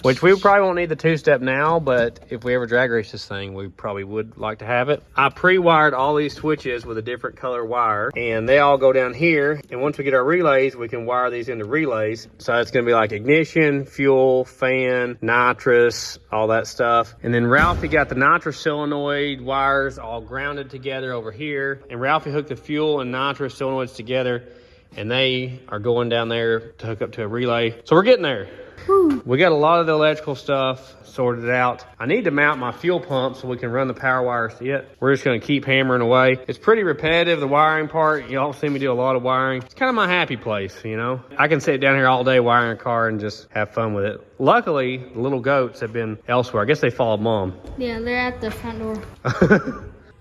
Which we probably won't need the 2-step now, but if we ever drag race this thing, we probably would like to have it. I pre-wired all these switches with a different color wire, and they all go down here. And once we get our relays, we can wire these into relays. So it's gonna be like ignition, fuel, fan, nitrous, all that stuff. And then Ralphie got the nitrous solenoid wires all grounded together over here. And Ralphie hooked the fuel and nitrous solenoids together, and they are going down there to hook up to a relay. So we're getting there. We got a lot of the electrical stuff sorted out. I need to mount my fuel pump so we can run the power wires to it. We're just gonna keep hammering away. It's pretty repetitive, the wiring part. Y'all see me do a lot of wiring. It's kind of my happy place, you know? I can sit down here all day wiring a car and just have fun with it. Luckily, the little goats have been elsewhere. I guess they followed Mom. Yeah, they're at the front door.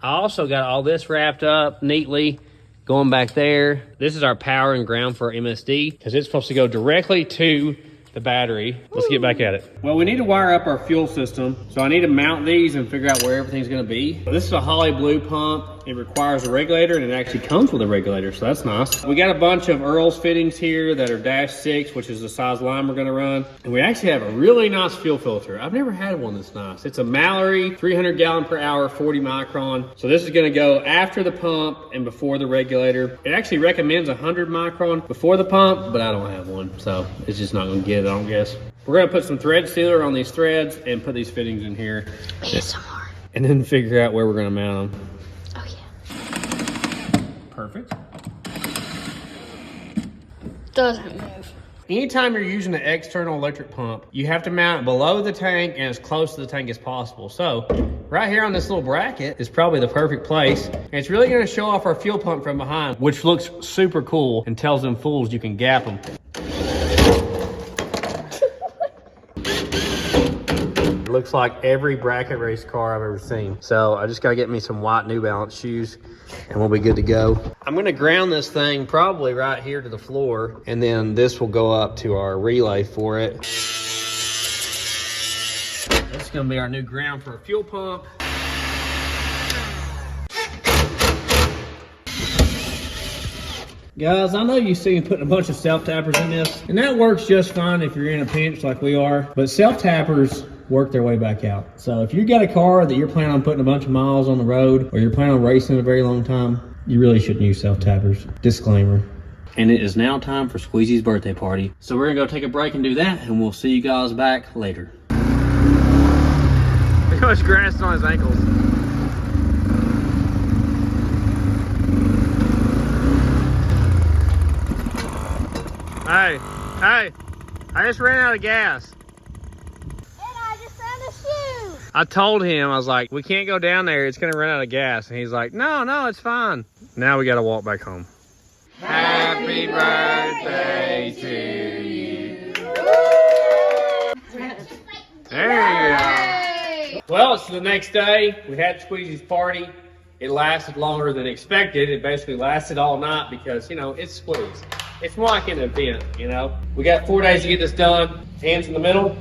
I also got all this wrapped up neatly. Going back there. This is our power and ground for our MSD because it's supposed to go directly to the battery. Let's get back at it. Well, we need to wire up our fuel system. So I need to mount these and figure out where everything's gonna be. This is a Holley blue pump. It requires a regulator and it actually comes with a regulator, so that's nice. We got a bunch of Earl's fittings here that are -6, which is the size line we're gonna run. And we actually have a really nice fuel filter. I've never had one that's nice. It's a Mallory 300 gallon per hour, 40 micron. So this is gonna go after the pump and before the regulator. It actually recommends 100 micron before the pump, but I don't have one. So it's just not gonna get it, I don't guess. We're gonna put some thread sealer on these threads and put these fittings in here. ASMR. And then figure out where we're gonna mount them. Oh yeah. Perfect. Doesn't move. Anytime you're using an external electric pump, you have to mount it below the tank and as close to the tank as possible. So right here on this little bracket is probably the perfect place. And it's really gonna show off our fuel pump from behind, which looks super cool and tells them fools you can gap them. Looks like every bracket race car I've ever seen. So I just gotta get me some white New Balance shoes and we'll be good to go. I'm gonna ground this thing probably right here to the floor, and then this will go up to our relay for it. That's gonna be our new ground for a fuel pump. Guys, I know you see me putting a bunch of self-tappers in this, and that works just fine if you're in a pinch like we are, but self-tappers work their way back out. So if you got a car that you're planning on putting a bunch of miles on the road, or you're planning on racing a very long time, you really shouldn't use self-tappers. Disclaimer. And it is now time for Squeezy's birthday party. So we're gonna go take a break and do that, and we'll see you guys back later. Look how much grass is on his ankles. Hey, I just ran out of gas. I told him, I was like, we can't go down there. It's going to run out of gas. And he's like, no, it's fine. Now we got to walk back home. Happy birthday to you. There you go. Well, it's the next day. We had Squeezy's party. It lasted longer than expected. It basically lasted all night because, you know, it's Squeeze. It's more like an event, you know. We got 4 days to get this done. Hands in the middle.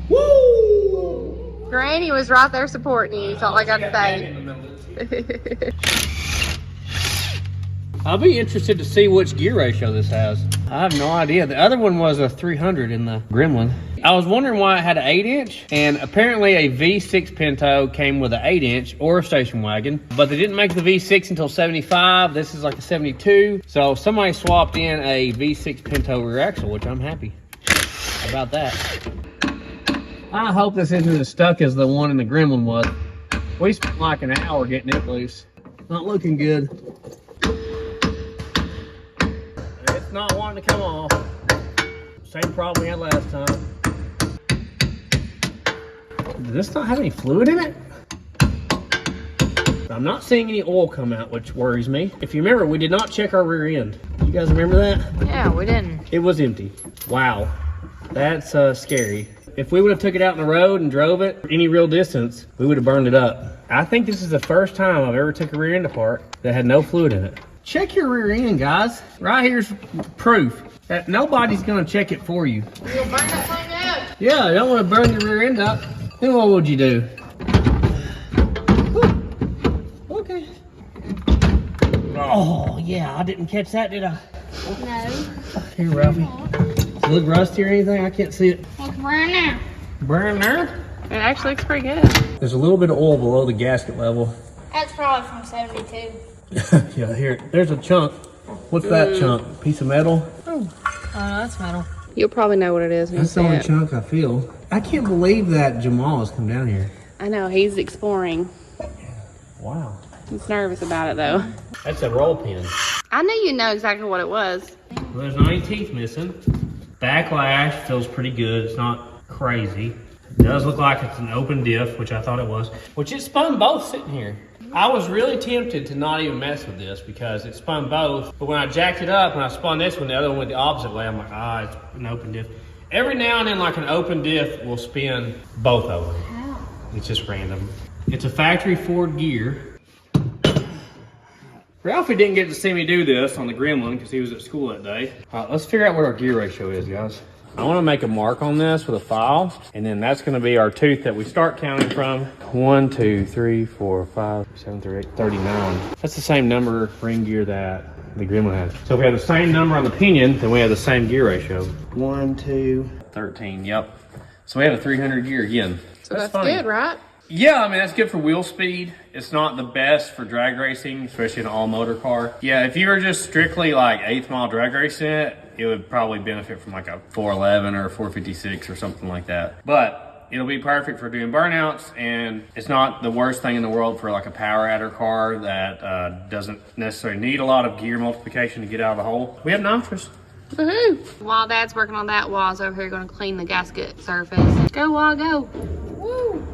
Woo! Granny was right there supporting you, so all I got to say. I'll be interested to see which gear ratio this has. I have no idea. The other one was a 300 in the Gremlin. I was wondering why it had an 8-inch, and apparently a V6 Pinto came with an 8-inch or a station wagon, but they didn't make the V6 until 75. This is like a 72. So somebody swapped in a V6 Pinto rear axle, which I'm happy about that. I hope this isn't as stuck as the one in the Gremlin was. We spent like an hour getting it loose. Not looking good. It's not wanting to come off. Same problem we had last time. Does this not have any fluid in it? I'm not seeing any oil come out, which worries me. If you remember, we did not check our rear end. You guys remember that? Yeah, we didn't. It was empty. Wow. That's scary. If we would have took it out on the road and drove it any real distance, we would have burned it up. I think this is the first time I've ever took a rear end apart that had no fluid in it. Check your rear end, guys. Right here's proof that nobody's gonna check it for you. You'll burn that thing up. Yeah, you don't want to burn your rear end up. Then what would you do? Okay. Oh, yeah, I didn't catch that, did I? No. Here, Ralphie. Does it look rusty or anything? I can't see it. Look brown now. Burn there? It actually looks pretty good. There's a little bit of oil below the gasket level. That's probably from 72. Yeah, here. There's a chunk. What's that chunk? Piece of metal? Oh, no, that's metal. You'll probably know what it is when That's the only chunk I feel. I can't believe that Jamal has come down here. I know, he's exploring. Wow. He's nervous about it though. That's a roll pin. I knew you'd know exactly what it was. Well, there's no teeth missing. Backlash feels pretty good. It's not crazy. It does look like it's an open diff, which I thought it was. Which it spun both sitting here. I was really tempted to not even mess with this because it spun both. But when I jacked it up, when I spun this one, the other one went the opposite way. I'm like, it's an open diff. Every now and then, like an open diff will spin both of them. How? It's just random. It's a factory Ford gear. Ralphie didn't get to see me do this on the Gremlin because he was at school that day. Let's figure out what our gear ratio is, guys. I want to make a mark on this with a file, and then that's going to be our tooth that we start counting from. 1, 2, 3, 4, 5, 7, 3, 8, 39. That's the same number ring gear that the Gremlin has. So if we have the same number on the pinion, then we have the same gear ratio. 1, 2, 13, yep. So we have a 300 gear again. So that's funny. good, right? Yeah, I mean, that's good for wheel speed. It's not the best for drag racing, especially in an all-motor car. Yeah, if you were just strictly like 8th mile drag racing it would probably benefit from like a 411 or a 456 or something like that. But it'll be perfect for doing burnouts, and it's not the worst thing in the world for like a power adder car that doesn't necessarily need a lot of gear multiplication to get out of the hole. We have nitrous. Woohoo! While Dad's working on that, Wall's over here going to clean the gasket surface. Go, Wall, go. Woo!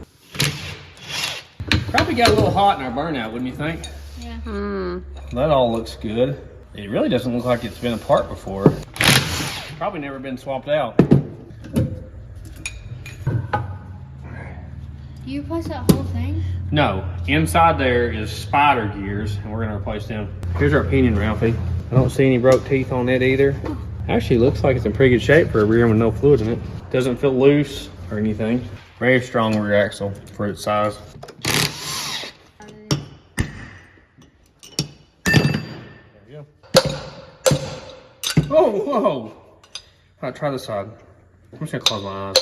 Probably got a little hot in our burnout, wouldn't you think? Yeah. That all looks good. It really doesn't look like it's been apart before. Probably never been swapped out. Do you replace that whole thing? No, inside there is spider gears, and we're gonna replace them. Here's our pinion, Ralphie. I don't see any broke teeth on it either. Actually, looks like it's in pretty good shape for a rear with no fluid in it. Doesn't feel loose or anything. Very strong rear axle for its size. There we go. Oh, whoa! Alright, try this side. I'm just gonna close my eyes.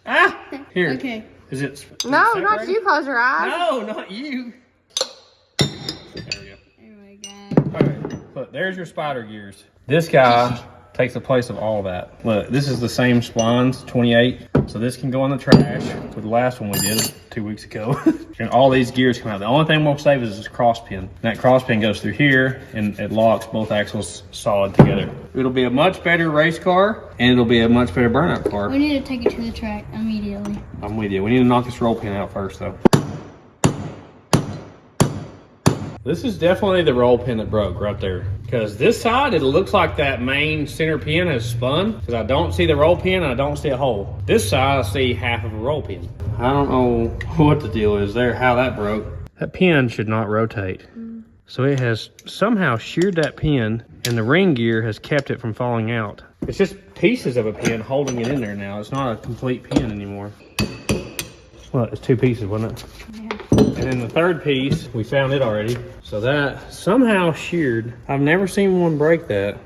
Ah! Here. Okay. Is it? No, not you. Close your eyes. No, not you. There we go. Oh my god. Alright, look, there's your spider gears. This guy takes the place of all that. Look, this is the same splines, 28. So this can go in the trash with the last one we did 2 weeks ago. And all these gears come out. The only thing we'll save is this cross pin. And that cross pin goes through here and it locks both axles solid together. It'll be a much better race car and it'll be a much better burnout car. We need to take it to the track immediately. I'm with you. We need to knock this roll pin out first though. This is definitely the roll pin that broke right there. Because this side, it looks like that main center pin has spun. Because I don't see the roll pin and I don't see a hole. This side, I see half of a roll pin. I don't know what the deal is there, how that broke. That pin should not rotate. So it has somehow sheared that pin and the ring gear has kept it from falling out. It's just pieces of a pin holding it in there now. It's not a complete pin anymore. Well, it's 2 pieces, wasn't it? Yeah. And then the third piece, we found it already. So that somehow sheared. I've never seen one break that.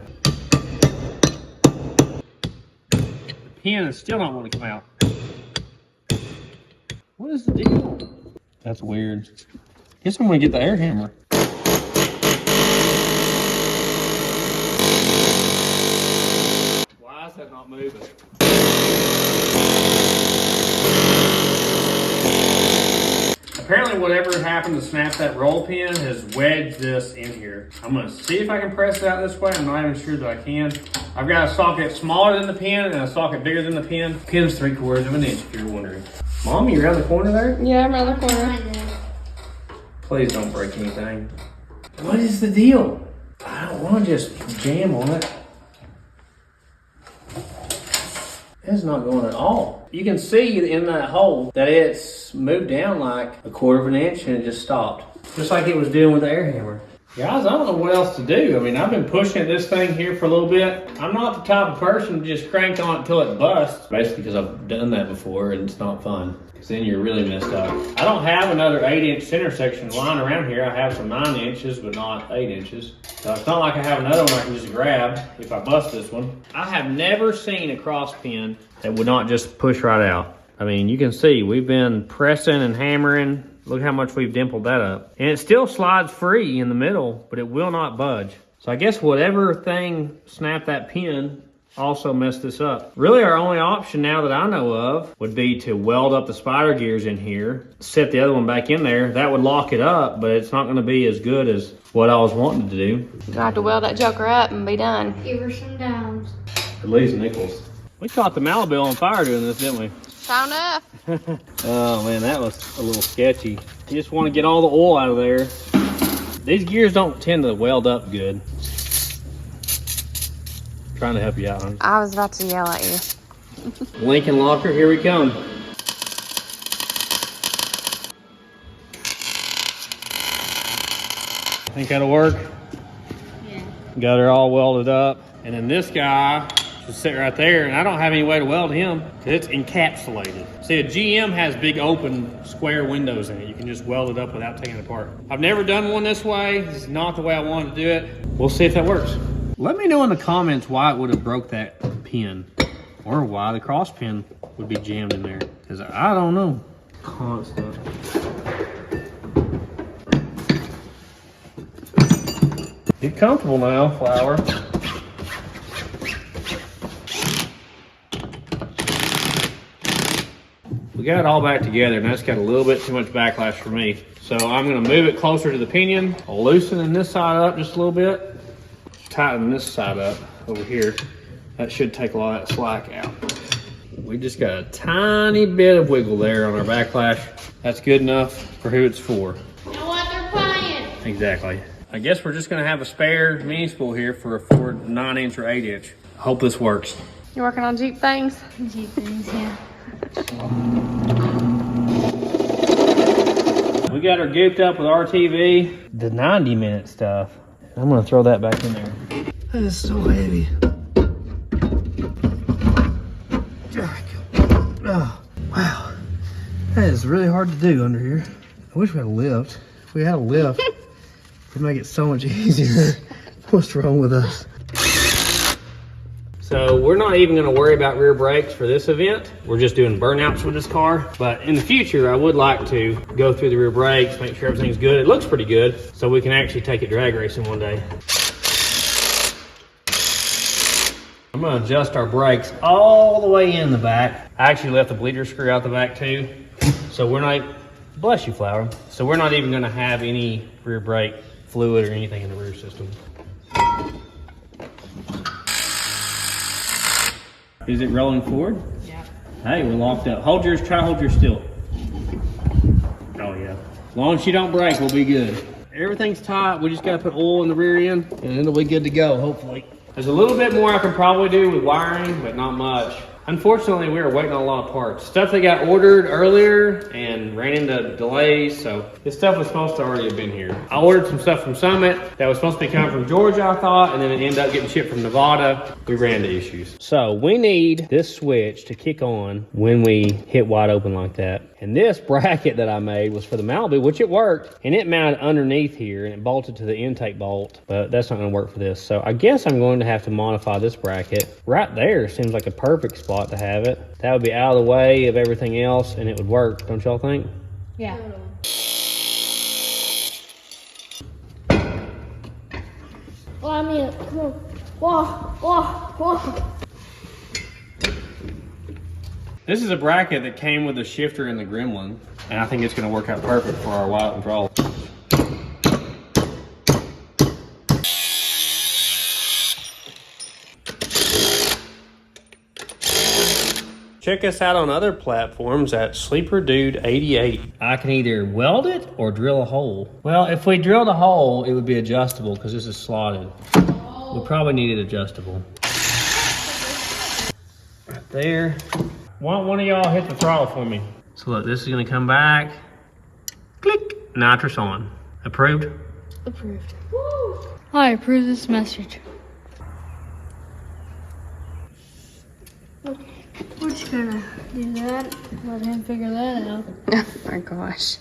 The pin is still not wanting to come out. What is the deal? That's weird. Guess I'm gonna get the air hammer. Why is that not moving? Apparently whatever happened to snap that roll pin has wedged this in here. I'm gonna see if I can press it out this way. I'm not even sure that I can. I've got a socket smaller than the pin and a socket bigger than the pin. The pin's 3/4 of an inch if you're wondering. Mom, you around the corner there? Yeah, I'm around the corner. Please don't break anything. What is the deal? I don't want to just jam on it. It's not going at all. You can see in that hole that it's moved down like 1/4 of an inch and it just stopped. Just like it was doing with the air hammer. Guys, I don't know what else to do. I mean, I've been pushing at this thing here for a little bit. I'm not the type of person to just crank on it until it busts. Basically because I've done that before and it's not fun. Because then you're really messed up. I don't have another 8-inch center section lying around here. I have some 9 inches, but not 8 inches. So it's not like I have another one I can just grab if I bust this one. I have never seen a cross pin that would not just push right out. I mean, you can see we've been pressing and hammering. Look how much we've dimpled that up. And it still slides free in the middle, but it will not budge. So I guess whatever thing snapped that pin also messed this up. Really our only option now that I know of would be to weld up the spider gears in here, set the other one back in there. That would lock it up, but it's not gonna be as good as what I was wanting to do. You're gonna have to weld that joker up and be done. Give her some downs. At least nickels. We caught the Malibu on fire doing this, didn't we? Sure enough. Oh man, that was a little sketchy. You just want to get all the oil out of there. These gears don't tend to weld up good. Trying to help you out, honey. I was about to yell at you. Lincoln locker, here we come. Think that'll work? Yeah. Got her all welded up. And then this guy should sit right there, and I don't have any way to weld him because it's encapsulated. See, a GM has big open square windows in it. You can just weld it up without taking it apart. I've never done one this way. This is not the way I wanted to do it. We'll see if that works. Let me know in the comments why it would have broke that pin, or why the cross pin would be jammed in there, because I don't know. Constant. Get comfortable now, Flower. We got it all back together, and that's got a little bit too much backlash for me. So I'm gonna move it closer to the pinion, loosening this side up just a little bit, tighten this side up over here. That should take a lot of that slack out. We just got a tiny bit of wiggle there on our backlash. That's good enough for who it's for. You know what? They're playing. Exactly. I guess we're just gonna have a spare mini spool here for a Ford 9-inch or 8-inch. Hope this works. You working on Jeep things? Jeep things, yeah. We got her gooped up with RTV. The 90-minute stuff. I'm gonna throw that back in there. That is so heavy. Oh, wow. That is really hard to do under here. I wish we had a lift. If we had a lift, it'd make it so much easier. What's wrong with us? So we're not even gonna worry about rear brakes for this event. We're just doing burnouts with this car. But in the future, I would like to go through the rear brakes, make sure everything's good. It looks pretty good, so we can actually take it drag racing one day. I'm gonna adjust our brakes all the way in the back. I actually left the bleeder screw out the back too. So we're not, bless you, Flower. So we're not even gonna have any rear brake fluid or anything in the rear system. Is it rolling forward? Yeah. Hey, we're locked up. Hold yours, try to hold yours still. Oh yeah. As long as you don't break, we'll be good. Everything's tight. We just gotta put oil in the rear end and it'll be good to go, hopefully. There's a little bit more I can probably do with wiring, but not much. Unfortunately, we were waiting on a lot of parts. Stuff that got ordered earlier and ran into delays, so this stuff was supposed to already have been here. I ordered some stuff from Summit that was supposed to be coming from Georgia, I thought, and then it ended up getting shipped from Nevada. We ran into issues. So we need this switch to kick on when we hit wide open like that. And this bracket that I made was for the Malibu, which it worked, and it mounted underneath here and it bolted to the intake bolt, but that's not gonna work for this. So I guess I'm going to have to modify this bracket. Right there seems like a perfect spot to have it. That would be out of the way of everything else and it would work, don't y'all think? Yeah. Well, I mean, come on. Whoa. This is a bracket that came with the shifter and the gremlin, and I think it's gonna work out perfect for our wide control. Check us out on other platforms at Sleeper Dude 88. I can either weld it or drill a hole. Well, if we drilled a hole, it would be adjustable because this is slotted. We probably need it adjustable. Right there. Why don't one of y'all hit the throttle for me? So look, this is gonna come back. Click, nitrous on. Approved? Approved. Woo! I approve this message. We're just gonna do that. Let him figure that out. Oh my gosh.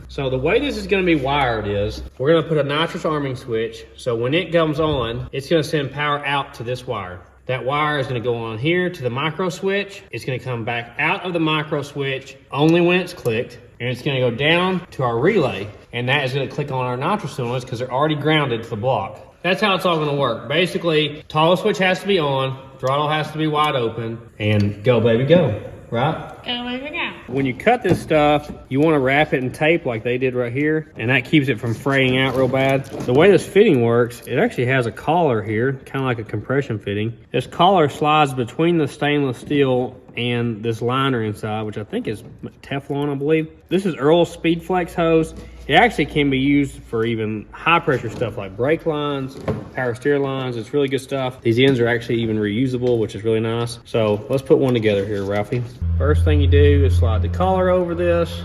So the way this is going to be wired is we're going to put a nitrous arming switch. So when it comes on, it's going to send power out to this wire. That wire is going to go on here to the micro switch. It's going to come back out of the micro switch only when it's clicked. And it's going to go down to our relay. And that is going to click on our nitrous cylinders because they're already grounded to the block. That's how it's all going to work. Basically, toggle switch has to be on, throttle has to be wide open, and go baby go, right? Go, baby, go. When you cut this stuff, you want to wrap it in tape like they did right here, and that keeps it from fraying out real bad. The way this fitting works, it actually has a collar here, kind of like a compression fitting. This collar slides between the stainless steel and this liner inside, which I think is Teflon, I believe. This is Earl's Speed Flex hose. It actually can be used for even high pressure stuff like brake lines, power steer lines. It's really good stuff. These ends are actually even reusable, which is really nice. So let's put one together here, Ralphie. First thing you do is slide the collar over this,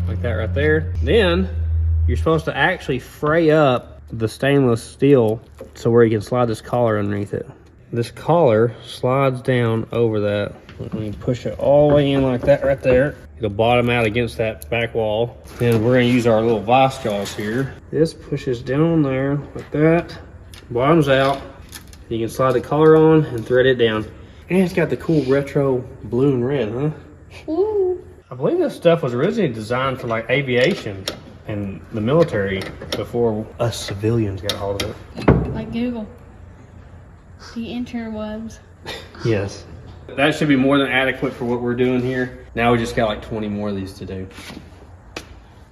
like that right there. Then you're supposed to actually fray up the stainless steel so where you can slide this collar underneath it. This collar slides down over that. Let me push it all the way in like that right there. It'll bottom out against that back wall. Then we're gonna use our little vice jaws here. This pushes down there like that, bottoms out. You can slide the collar on and thread it down. And it's got the cool retro blue and red, huh? Ooh. I believe this stuff was originally designed for like aviation and the military before us civilians got hold of it. Like Google. The interwebs. Yes. That should be more than adequate for what we're doing here. Now we just got like 20 more of these to do.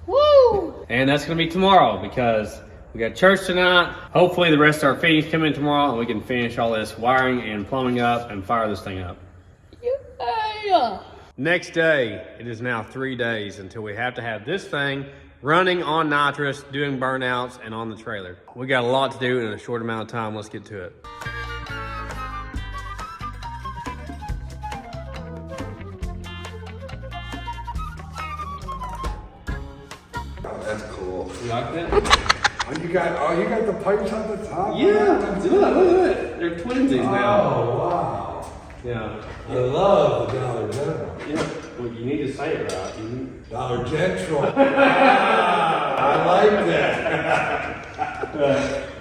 Woo! And that's gonna be tomorrow because we got church tonight. Hopefully the rest of our fittings come in tomorrow and we can finish all this wiring and plumbing up and fire this thing up. Yeah. Next day, it is now 3 days until we have to have this thing running on nitrous, doing burnouts, and on the trailer. We got a lot to do in a short amount of time. Let's get to it. That's cool. You like that? Oh, you got the pipes on the top? Yeah, look at it. They're twinsies now. Oh, wow. Yeah. I love the Dollar General. Yeah. Well, you need to say it right. Dollar General. I like that.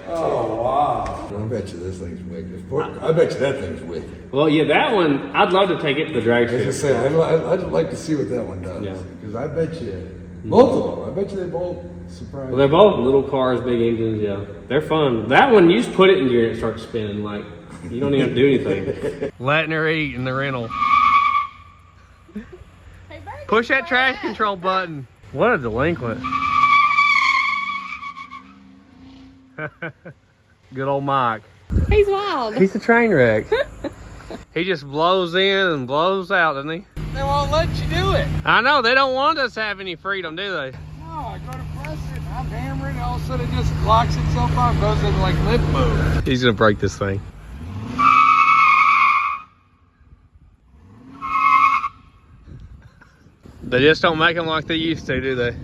Oh, wow. I bet you this thing's wicked. I bet you that thing's wicked. Well, yeah, that one, I'd love to take it to the drag I was strip. gonna say, I'd like to see what that one does. Yeah. Because I bet you, both of them, I bet you they both surprise Well, they're both little cars, big engines, yeah. They're fun. That one, you just put it in gear and it starts spinning. Like, you don't even have to do anything. Letting her eat in the rental. Push that trash control button. What a delinquent. Good old Mike. He's wild. He's a train wreck. He just blows in and blows out, doesn't he? They won't let you do it. I know, they don't want us to have any freedom, do they? No, I go to press it, I'm hammering, all of a sudden it just locks itself out, goes into like limp mode. He's gonna break this thing. They just don't make them like they used to, do they?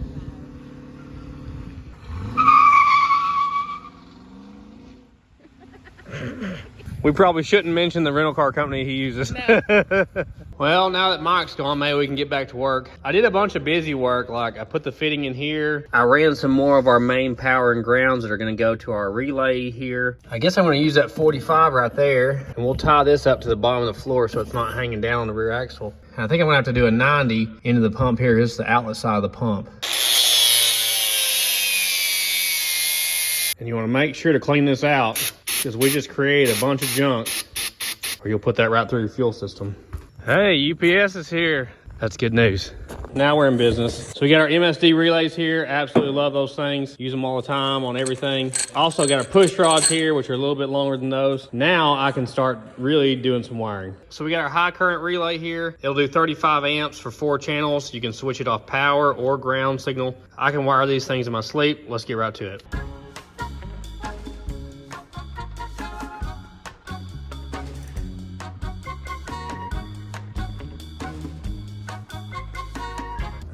We probably shouldn't mention the rental car company he uses. No. Well, now that Mike's gone, maybe we can get back to work. I did a bunch of busy work, like I put the fitting in here. I ran some more of our main power and grounds that are gonna go to our relay here. I guess I'm gonna use that 45 right there, and we'll tie this up to the bottom of the floor so it's not hanging down on the rear axle. And I think I'm gonna have to do a 90 into the pump here. This is the outlet side of the pump. And you wanna make sure to clean this out because we just created a bunch of junk, or you'll put that right through your fuel system. Hey, UPS is here. That's good news. Now we're in business. So we got our MSD relays here. Absolutely love those things. Use them all the time on everything. Also got our push rods here, which are a little bit longer than those. Now I can start really doing some wiring. So we got our high current relay here. It'll do 35 amps for 4 channels. You can switch it off power or ground signal. I can wire these things in my sleep. Let's get right to it.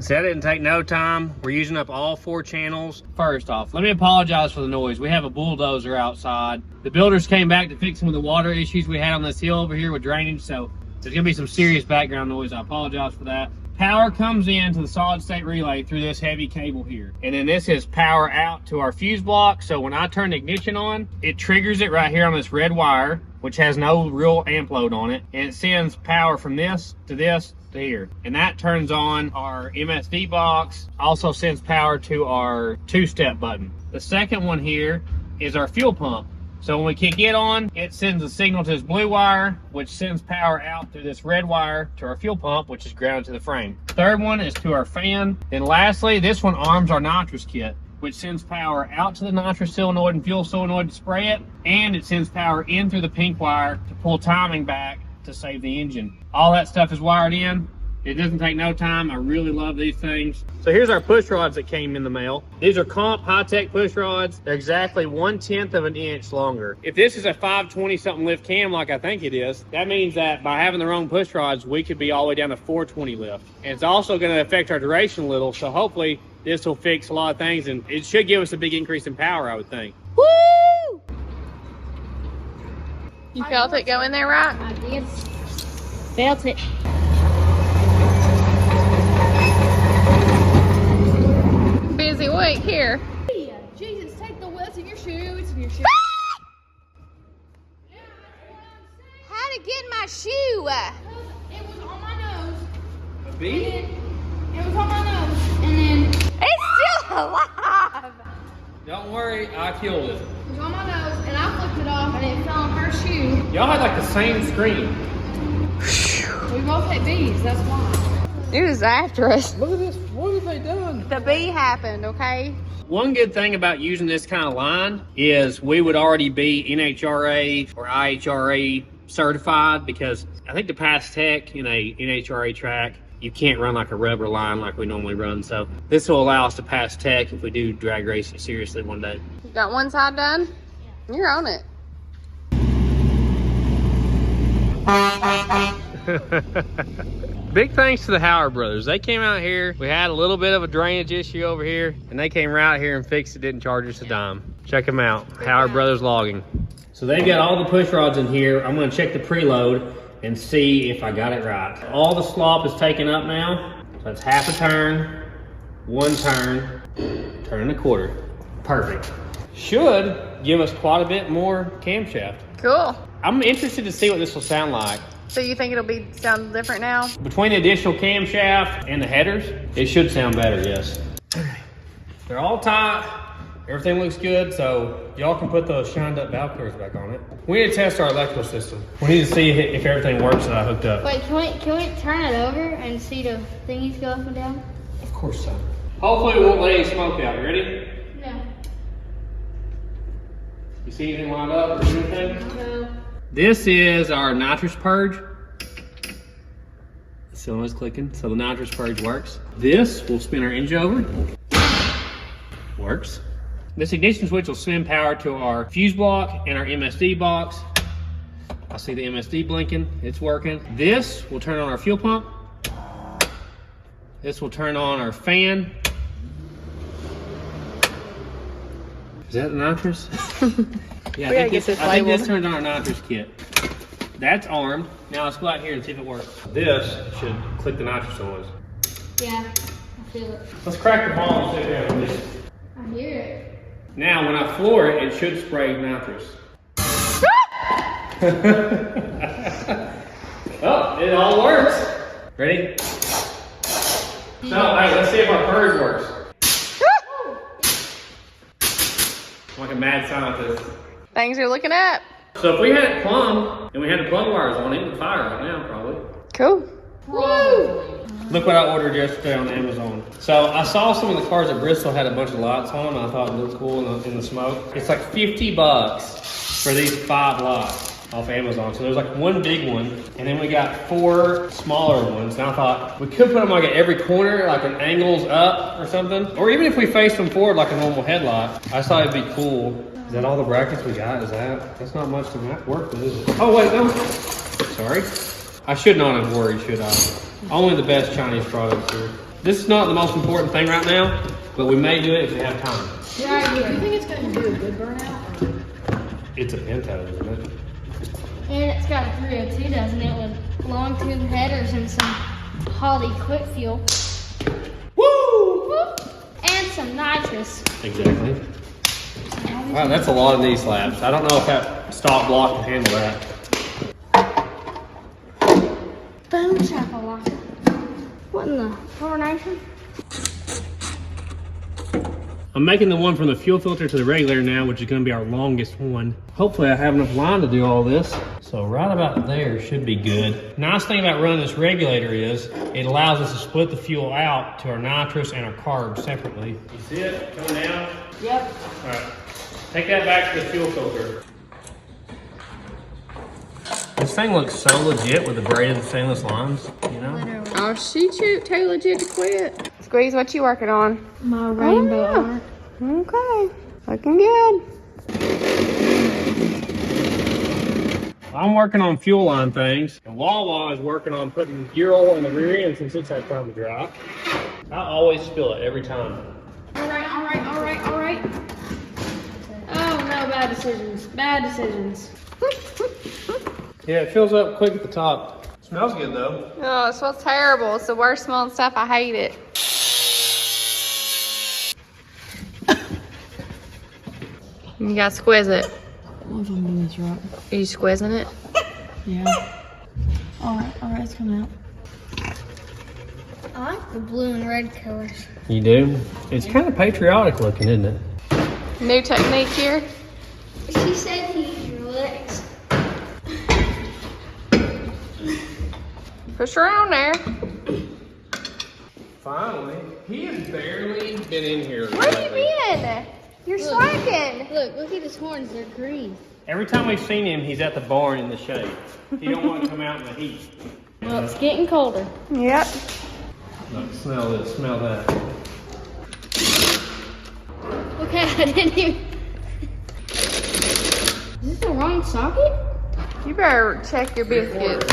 So that didn't take no time. We're using up all 4 channels. First off, let me apologize for the noise. We have a bulldozer outside. The builders came back to fix some of the water issues we had on this hill over here with drainage, so there's gonna be some serious background noise. I apologize for that. Power comes into the solid state relay through this heavy cable here. And then this is power out to our fuse block. So when I turn the ignition on, it triggers it right here on this red wire, which has no real amp load on it. And it sends power from this to here. And that turns on our MSD box, also sends power to our 2-step button. The second one here is our fuel pump. So when we kick it on, it sends a signal to this blue wire, which sends power out through this red wire to our fuel pump, which is grounded to the frame. Third one is to our fan. Then lastly, this one arms our nitrous kit, which sends power out to the nitrous solenoid and fuel solenoid to spray it, and it sends power in through the pink wire to pull timing back to save the engine. All that stuff is wired in. It doesn't take no time. I really love these things. So here's our push rods that came in the mail. These are Comp high-tech push rods. They're exactly 1/10 of an inch longer. If this is a 520 something lift cam like I think it is, that means that by having the wrong push rods, we could be all the way down to 420 lift. And it's also gonna affect our duration a little, so hopefully this will fix a lot of things, and it should give us a big increase in power, I would think. Woo! You felt it go in there, right? I did. Felt it. Busy week here. Jesus, take the wheels in your shoe. It's in your shoe. How'd it get in my shoe? It was on my nose. A bee? It was on my nose. And then It's still alive. Don't worry, I killed it. it was on my nose. And I flipped it off and it fell on her shoe. Y'all had like the same screen. We both hate bees. That's why. It was after us. Look at this. What have they done? The bee happened, okay? One good thing about using this kind of line is we would already be NHRA or IHRA certified, because I think to pass tech in a NHRA track, you can't run like a rubber line like we normally run. So this will allow us to pass tech if we do drag racing seriously one day. You got one side done? You're on it. Big thanks to the Howard brothers. They came out here. We had a little bit of a drainage issue over here, and they came right out here and fixed it. Didn't charge us a dime. Check them out. Howard Brothers Logging. So they've got all the push rods in here. I'm going to check the preload and see if I got it right. All the slop is taken up now. So it's half a turn, 1 turn, turn and a quarter. Perfect. Should give us quite a bit more camshaft. Cool. I'm interested to see what this will sound like. So you think it'll be sound different now? Between the additional camshaft and the headers, it should sound better, yes. They're all tight. Everything looks good, so y'all can put those shined up valve covers back on it. We need to test our electrical system. We need to see if everything works that I hooked up. Wait, can we turn it over and see the thingies go up and down? Of course so. Hopefully we won't let any smoke out. You ready? No. You see anything lined up or anything? No. This is our nitrous purge. The solenoid's clicking, so the nitrous purge works. This will spin our engine over. Works. This ignition switch will send power to our fuse block and our MSD box. I see the MSD blinking, it's working. This will turn on our fuel pump. This will turn on our fan. Is that the nitrous? Yeah, I think this turns on our nitrous kit. That's armed. Now let's go out here and see if it works. This should click the nitrous noise. Yeah, I feel it. Let's crack the ball and see if it works. I hear it. Now when I floor it, it should spray nitrous. Oh, it all works. Ready? So, hey, let's see if our purge works. I'm like a mad scientist. Things are looking up. So if we had it plumbed and we had the plug wires on, it would fire right now, probably. Cool. Woo! Look what I ordered yesterday on Amazon. So I saw some of the cars at Bristol had a bunch of lights on, and I thought it looked cool in the smoke. It's like $50 for these 5 lights off Amazon. So there's like one big one, and then we got 4 smaller ones. And I thought we could put them like at every corner, like an angles up or something. Or even if we faced them forward like a normal headlight. I just thought it'd be cool. Is that all the brackets we got? That's not much to work with, is it? Oh wait, no. Sorry. I should not have worried, should I? Only the best Chinese products here. This is not the most important thing right now, but we may do it if we have time. Right here. You think it's going to do a good burnout? It's a Pinto, isn't it? And it's got a 302, doesn't it? With long tube headers and some Holley quick fuel. Woo! And some nitrous. Exactly. Wow, that's a lot of knee slabs. I don't know if that stock block can handle that. Boom shakalaka. What in the coronation? I'm making the one from the fuel filter to the regulator now, which is going to be our longest one. Hopefully I have enough line to do all this. So right about there should be good. Nice thing about running this regulator is it allows us to split the fuel out to our nitrous and our carbs separately. You see it coming down? Yep. All right, take that back to the fuel filter. This thing looks so legit with the braided stainless lines, you know? Literally. Oh, she too legit to quit. Squeeze, what you working on? My rainbow armor. Okay, looking good. I'm working on fuel line things, and Wawa is working on putting gear oil in the rear end since it's had time to dry. I always spill it every time. All right. Oh, no, bad decisions. Bad decisions. Yeah, it fills up quick at the top. Smells good though. Oh, it smells terrible. It's the worst smelling stuff. I hate it. You gotta squeeze it. What if I'm doing this right? Are you squeezing it? Yeah. All right, it's coming out. I like the blue and red colors. You do? It's kind of patriotic looking, isn't it? New technique here. She said to use your legs. Push her on there. Finally. He has barely been in here. Where you been? You're slacking. Look at his horns. They're green. Every time we've seen him, he's at the barn in the shade. He don't want to come out in the heat. Well, it's getting colder. Yep. Look, smell this, smell that. Okay, I didn't even. Is this the wrong socket? You better check your biscuits.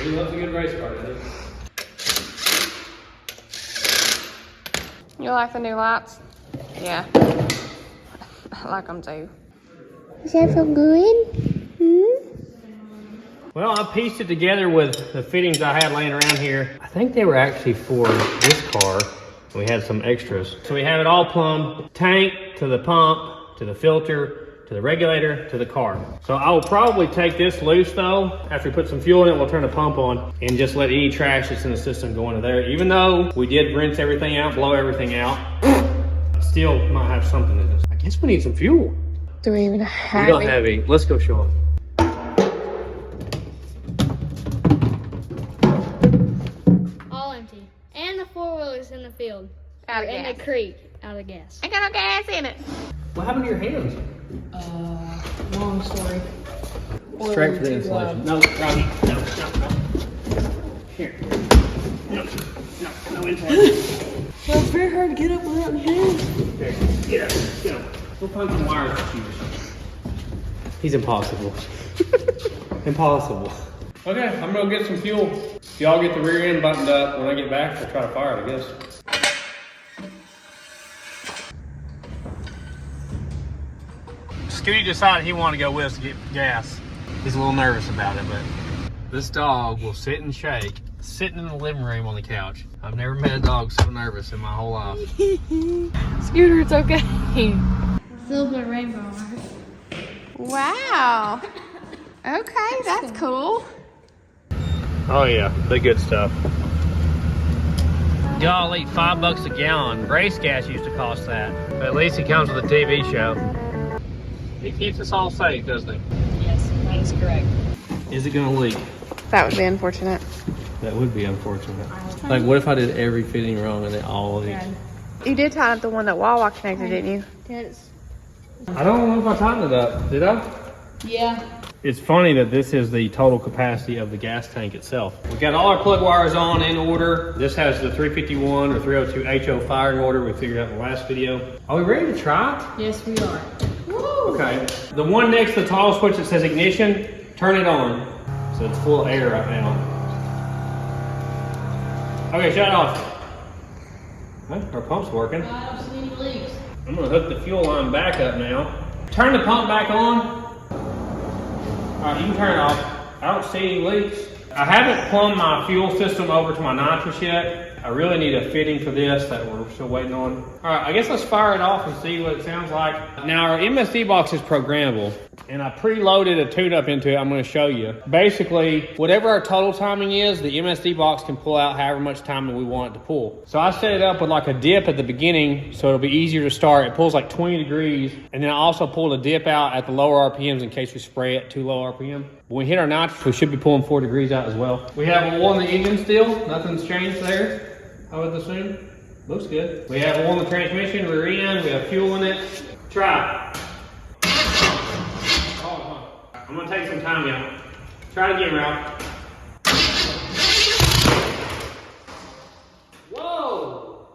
He loves a good race car, doesn't he? You like the new lights? Yeah. I like them too. Does that feel good? Well, I pieced it together with the fittings I had laying around here. I think they were actually for this car. We had some extras. So we have it all plumbed, tank to the pump, to the filter, to the regulator, to the car. So I will probably take this loose though. After we put some fuel in it, we'll turn the pump on and just let any trash that's in the system go into there. Even though we did rinse everything out, blow everything out, still might have something in this. I guess we need some fuel. Do we even have We don't any? have any. Let's go show them. All empty. And the four-wheeler's in the field. Out of In gas. the creek. Out of gas. Ain't got no gas in it. What happened to your hands? Long story. Straight for the insulation. No, Robbie. No. Here. No insulation. Well, it's very hard to get up without your hands. There. Get up. Go find some wires to use. He's impossible. Impossible. Okay, I'm gonna get some fuel. Y'all get the rear end buttoned up. When I get back, I'll try to fire it, I guess. Scooty decided he wanted to go with us to get gas. He's a little nervous about it, but this dog will sit and shake, sitting in the living room on the couch. I've never met a dog so nervous in my whole life. Scooter, it's okay. Silver rainbow armor. Wow. Okay, that's cool. Oh yeah, the good stuff. Y'all eat $5 a gallon. Race gas used to cost that. But at least it comes with a TV show. He keeps us all safe, doesn't he? Yes, that is correct. Is it gonna leak? That would be unfortunate. That would be unfortunate. Like, what if I did every fitting wrong and they all leaked? You did tighten up the one that Wawa connected, didn't you? That's I don't know if I tightened it up. Did I? Yeah. It's funny that this is the total capacity of the gas tank itself. We've got all our plug wires on in order. This has the 351 or 302 HO firing order we figured out in the last video. Are we ready to try it? Yes, we are. Okay. The one next to the toggle switch that says ignition, turn it on. So it's full of air right now. Okay, shut it off. Huh? Our pump's working. I don't see any leaks. I'm gonna hook the fuel line back up now. Turn the pump back on. All right, you can turn it off. I don't see any leaks. I haven't plumbed my fuel system over to my nitrous yet. I really need a fitting for this that we're still waiting on. All right, I guess let's fire it off and see what it sounds like. Now our MSD box is programmable, and I preloaded a tune-up into it. I'm gonna show you. Basically, whatever our total timing is, the MSD box can pull out however much timing we want it to pull. So I set it up with like a dip at the beginning, so it'll be easier to start. It pulls like 20 degrees, and then I also pulled a dip out at the lower RPMs in case we spray it too low RPM. When we hit our nitrous, we should be pulling 4 degrees out as well. We have oil in the engine still. Nothing's changed there, I would assume. Looks good. We have oil in the transmission, rear end, we have fuel in it. Try. I'm gonna take some time, y'all. Try it again, Ralph. Whoa!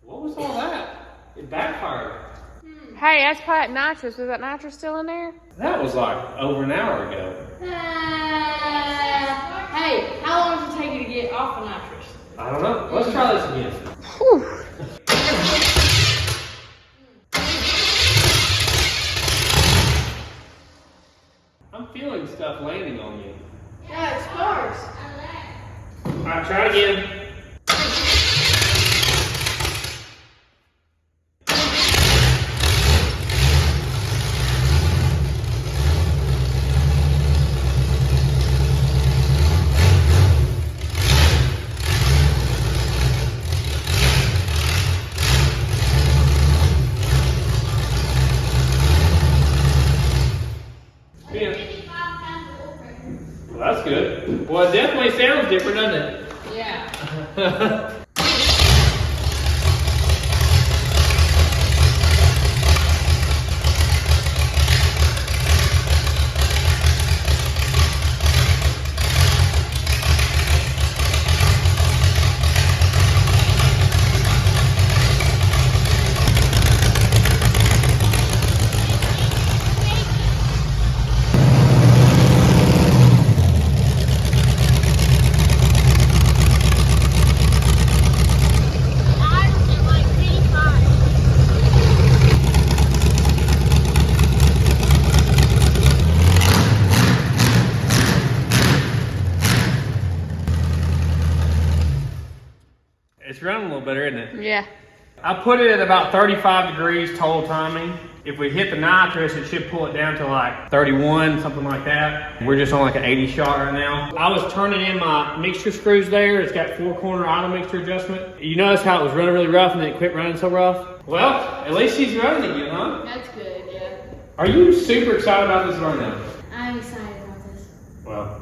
What was all that? It backfired. Hey, that's probably nitrous. Is that nitrous still in there? That was like over an hour ago. Hey, how long does it take you to get off of nitrous? I don't know. Let's try this again. Whew. I'm feeling stuff landing on you. Yeah, it's scars. Alright, try it again. Well, that's good. Well, it definitely sounds different, doesn't it? Yeah. It's running a little better, isn't it? Yeah. I put it at about 35 degrees total timing. If we hit the nitrous, it should pull it down to like 31, something like that. We're just on like an 80 shot right now. I was turning in my mixture screws there. It's got 4-corner auto mixture adjustment. You notice how it was running really rough and then it quit running so rough? Well, at least she's running again, huh? That's good, yeah. Are you super excited about this run now? I'm excited about this. Well,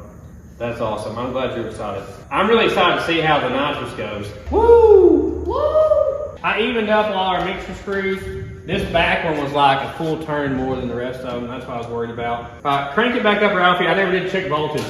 that's awesome. I'm glad you're excited. I'm really excited to see how the nitrous goes. Woo! Woo! I evened up all our mixture screws. This back one was like a full turn more than the rest of them. That's what I was worried about. Crank it back up, Ralphie. I never did check voltage.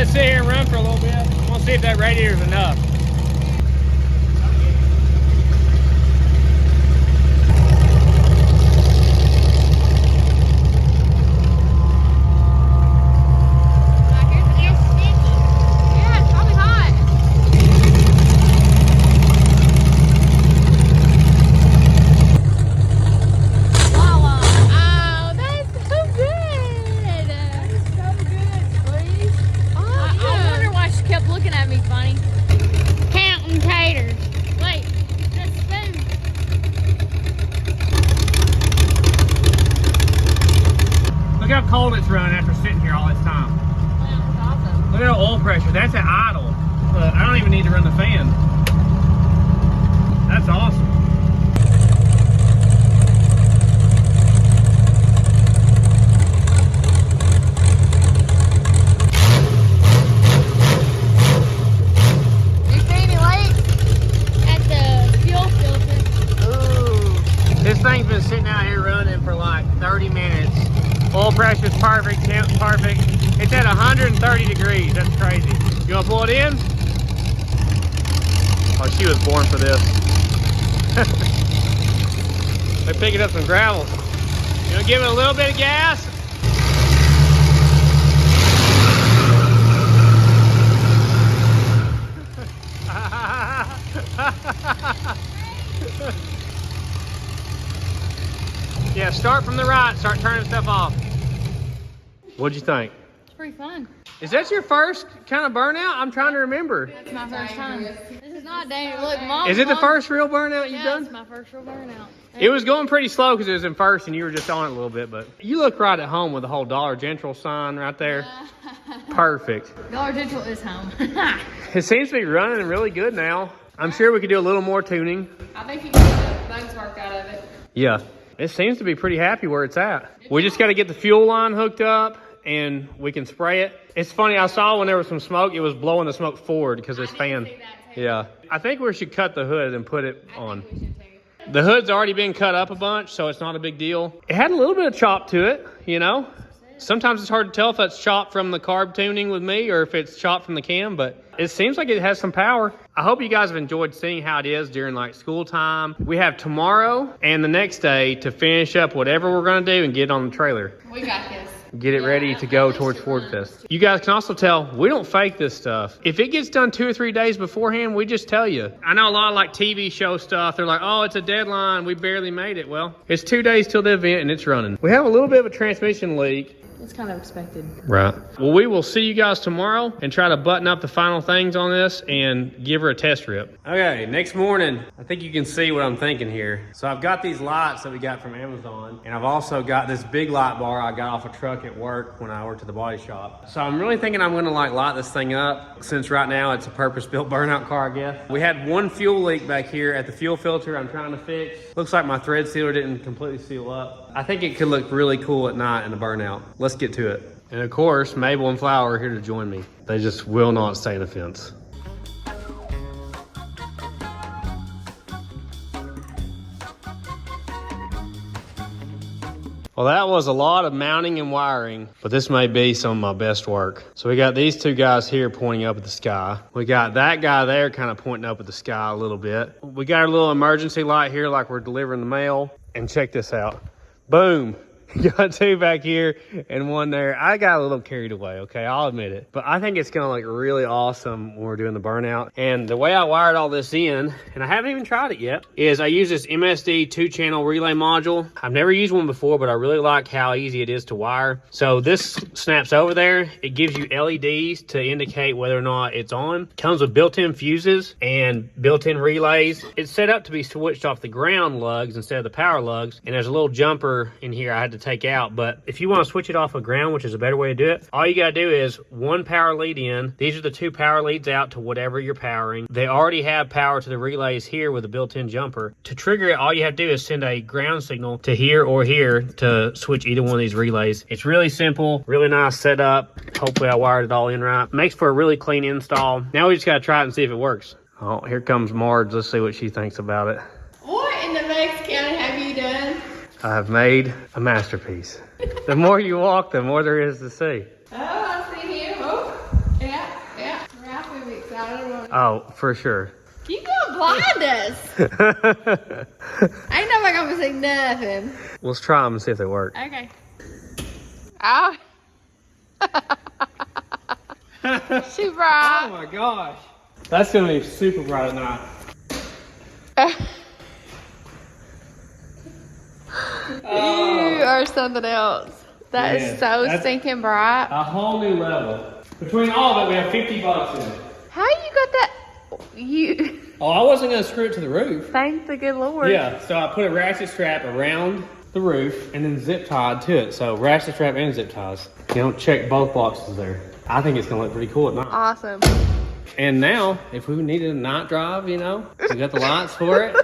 it sit here and run for a little bit. I'm gonna see if that radiator's enough. Look how cold it's running after sitting here all this time. Look at the oil pressure. That's at idle. I don't even need to run the fan. That's awesome. You see any leaks? At the fuel filter. Ooh. This thing's been sitting out here running for like 30 minutes. Oil pressure's perfect, temp's perfect. It's at 130 degrees, that's crazy. You wanna pull it in? Oh, she was born for this. They're picking up some gravel. You wanna give it a little bit of gas? Yeah, start from the right, start turning stuff off. What'd you think? It's pretty fun. Is that your first kind of burnout? I'm trying to remember. It's my first time. This is not dangerous. Look, Mom. Is it the first real burnout you've Yeah, done? it's my first real burnout. It was going pretty slow because it was in first and you were just on it a little bit, but you look right at home with the whole Dollar General sign right there. Perfect. Dollar General is home. It seems to be running really good now. I'm sure we could do a little more tuning. I think you can get the bugs worked out of it. Yeah, it seems to be pretty happy where it's at. We just got to get the fuel line hooked up and we can spray it. It's funny, I saw when there was some smoke, it was blowing the smoke forward because it's fan. Yeah, I think we should cut the hood and put it on. The hood's already been cut up a bunch, so it's not a big deal. It had a little bit of chop to it, you know? Sometimes it's hard to tell if it's chopped from the carb tuning with me or if it's chopped from the cam, but it seems like it has some power. I hope you guys have enjoyed seeing how it is during like school time. We have tomorrow and the next day to finish up whatever we're gonna do and get on the trailer. We got this. Get it ready to go towards Ford Fest. You guys can also tell, we don't fake this stuff. If it gets done 2 or 3 days beforehand, we just tell you. I know a lot of like TV show stuff, they're like, oh, it's a deadline, we barely made it. Well, it's 2 days till the event and it's running. We have a little bit of a transmission leak. It's kind of expected. Right. Well, we will see you guys tomorrow and try to button up the final things on this and give her a test rip. Okay, next morning, I think you can see what I'm thinking here. So I've got these lights that we got from Amazon, and I've also got this big light bar I got off a truck at work when I worked at the body shop. So I'm really thinking I'm gonna like light this thing up, since right now it's a purpose-built burnout car, I guess. We had one fuel leak back here at the fuel filter I'm trying to fix. Looks like my thread sealer didn't completely seal up. I think it could look really cool at night in the burnout. Let's get to it. And of course, Mabel and Flower are here to join me. They just will not stay in the fence. Well, that was a lot of mounting and wiring, but this may be some of my best work. So we got these two guys here pointing up at the sky. We got that guy there kind of pointing up at the sky a little bit. We got a little emergency light here like we're delivering the mail. And check this out. Boom. Got 2 back here and 1 there. I got a little carried away, okay? I'll admit it. But I think it's gonna look really awesome when we're doing the burnout. And the way I wired all this in, and I haven't even tried it yet, is I use this MSD 2-channel relay module. I've never used one before, but I really like how easy it is to wire. So this snaps over there. It gives you LEDs to indicate whether or not it's on. Comes with built-in fuses and built-in relays. It's set up to be switched off the ground lugs instead of the power lugs. And there's a little jumper in here I had to take out, but if you want to switch it off of ground, which is a better way to do it, all you got to do is 1 power lead in. These are the 2 power leads out to whatever you're powering. They already have power to the relays here with a built-in jumper. To trigger it, all you have to do is send a ground signal to here or here to switch either one of these relays. It's really simple, really nice setup. Hopefully I wired it all in right. Makes for a really clean install. Now we just got to try it and see if it works. Oh, here comes Marge. Let's see what she thinks about it. What in the Mexican have you done? I've made a masterpiece. The more you walk, the more there is to see. Oh, I see him. Oh, yeah. Oh, for sure. You gonna blind us. Ain't nobody gonna see nothing. Let's try them and see if they work. Okay. Oh. Too bright. Oh my gosh. That's gonna be super bright at night. You are something else. That is so stinking bright. A whole new level. Between all of it, we have $50 in it. How you got that? You. Oh, I wasn't gonna screw it to the roof. Thank the good Lord. Yeah, so I put a ratchet strap around the roof and then zip tied to it. So ratchet strap and zip ties. You don't check both boxes there. I think it's gonna look pretty cool at night. Awesome. And now, if we needed a night drive, you know, we got the lights for it.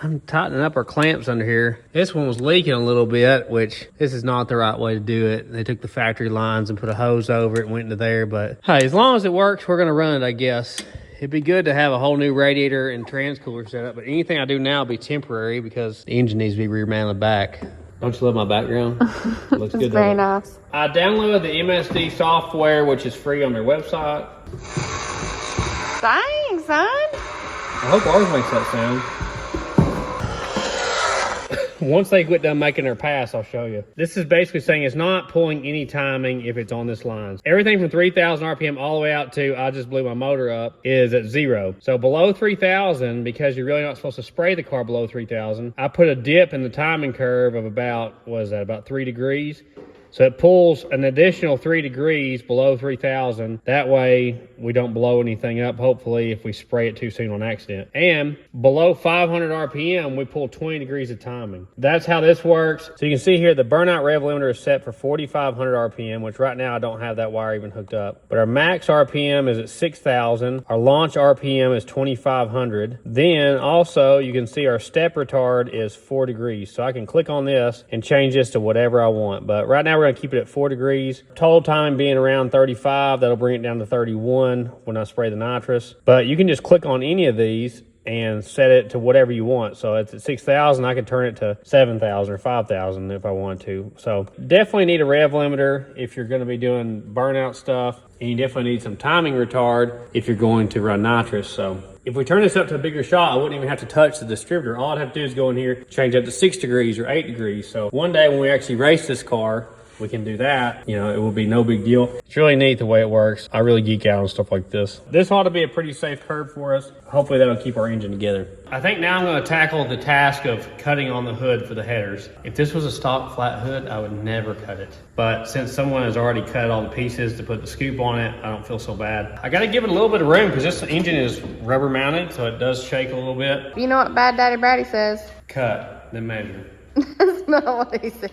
I'm tightening up our clamps under here. This one was leaking a little bit, which this is not the right way to do it. They took the factory lines and put a hose over it and went into there. But hey, as long as it works, we're gonna run it, I guess. It'd be good to have a whole new radiator and transcooler set up, but anything I do now will be temporary because the engine needs to be remounted back. Don't you love my background? It looks good. Very nice. I downloaded the MSD software, which is free on their website. Dang, son. I hope ours makes that sound. Once they quit done making their pass, I'll show you. This is basically saying it's not pulling any timing if it's on this line. Everything from 3,000 RPM all the way out to I just blew my motor up is at 0. So below 3,000, because you're really not supposed to spray the car below 3,000, I put a dip in the timing curve of about, what is that, about 3 degrees. So it pulls an additional 3 degrees below 3,000. That way we don't blow anything up, hopefully, if we spray it too soon on accident. And below 500 RPM, we pull 20 degrees of timing. That's how this works. So you can see here, the burnout rev limiter is set for 4,500 RPM, which right now I don't have that wire even hooked up. But our max RPM is at 6,000. Our launch RPM is 2,500. Then also you can see our step retard is 4 degrees. So I can click on this and change this to whatever I want. But right now we're gonna keep it at 4 degrees. Total time being around 35, that'll bring it down to 31 when I spray the nitrous. But you can just click on any of these and set it to whatever you want. So it's at 6,000, I can turn it to 7,000 or 5,000 if I want to. So definitely need a rev limiter if you're gonna be doing burnout stuff. And you definitely need some timing retard if you're going to run nitrous. So if we turn this up to a bigger shot, I wouldn't even have to touch the distributor. All I'd have to do is go in here, change up to 6 degrees or 8 degrees. So one day when we actually race this car, we can do that. You know, it will be no big deal. It's really neat the way it works. I really geek out on stuff like this. This ought to be a pretty safe curve for us. Hopefully that'll keep our engine together. I think now I'm gonna tackle the task of cutting on the hood for the headers. If this was a stock flat hood, I would never cut it. But since someone has already cut all the pieces to put the scoop on it, I don't feel so bad. I gotta give it a little bit of room because this engine is rubber mounted, so it does shake a little bit. You know what Bad Daddy Brady says? Cut, then measure. That's not what he says.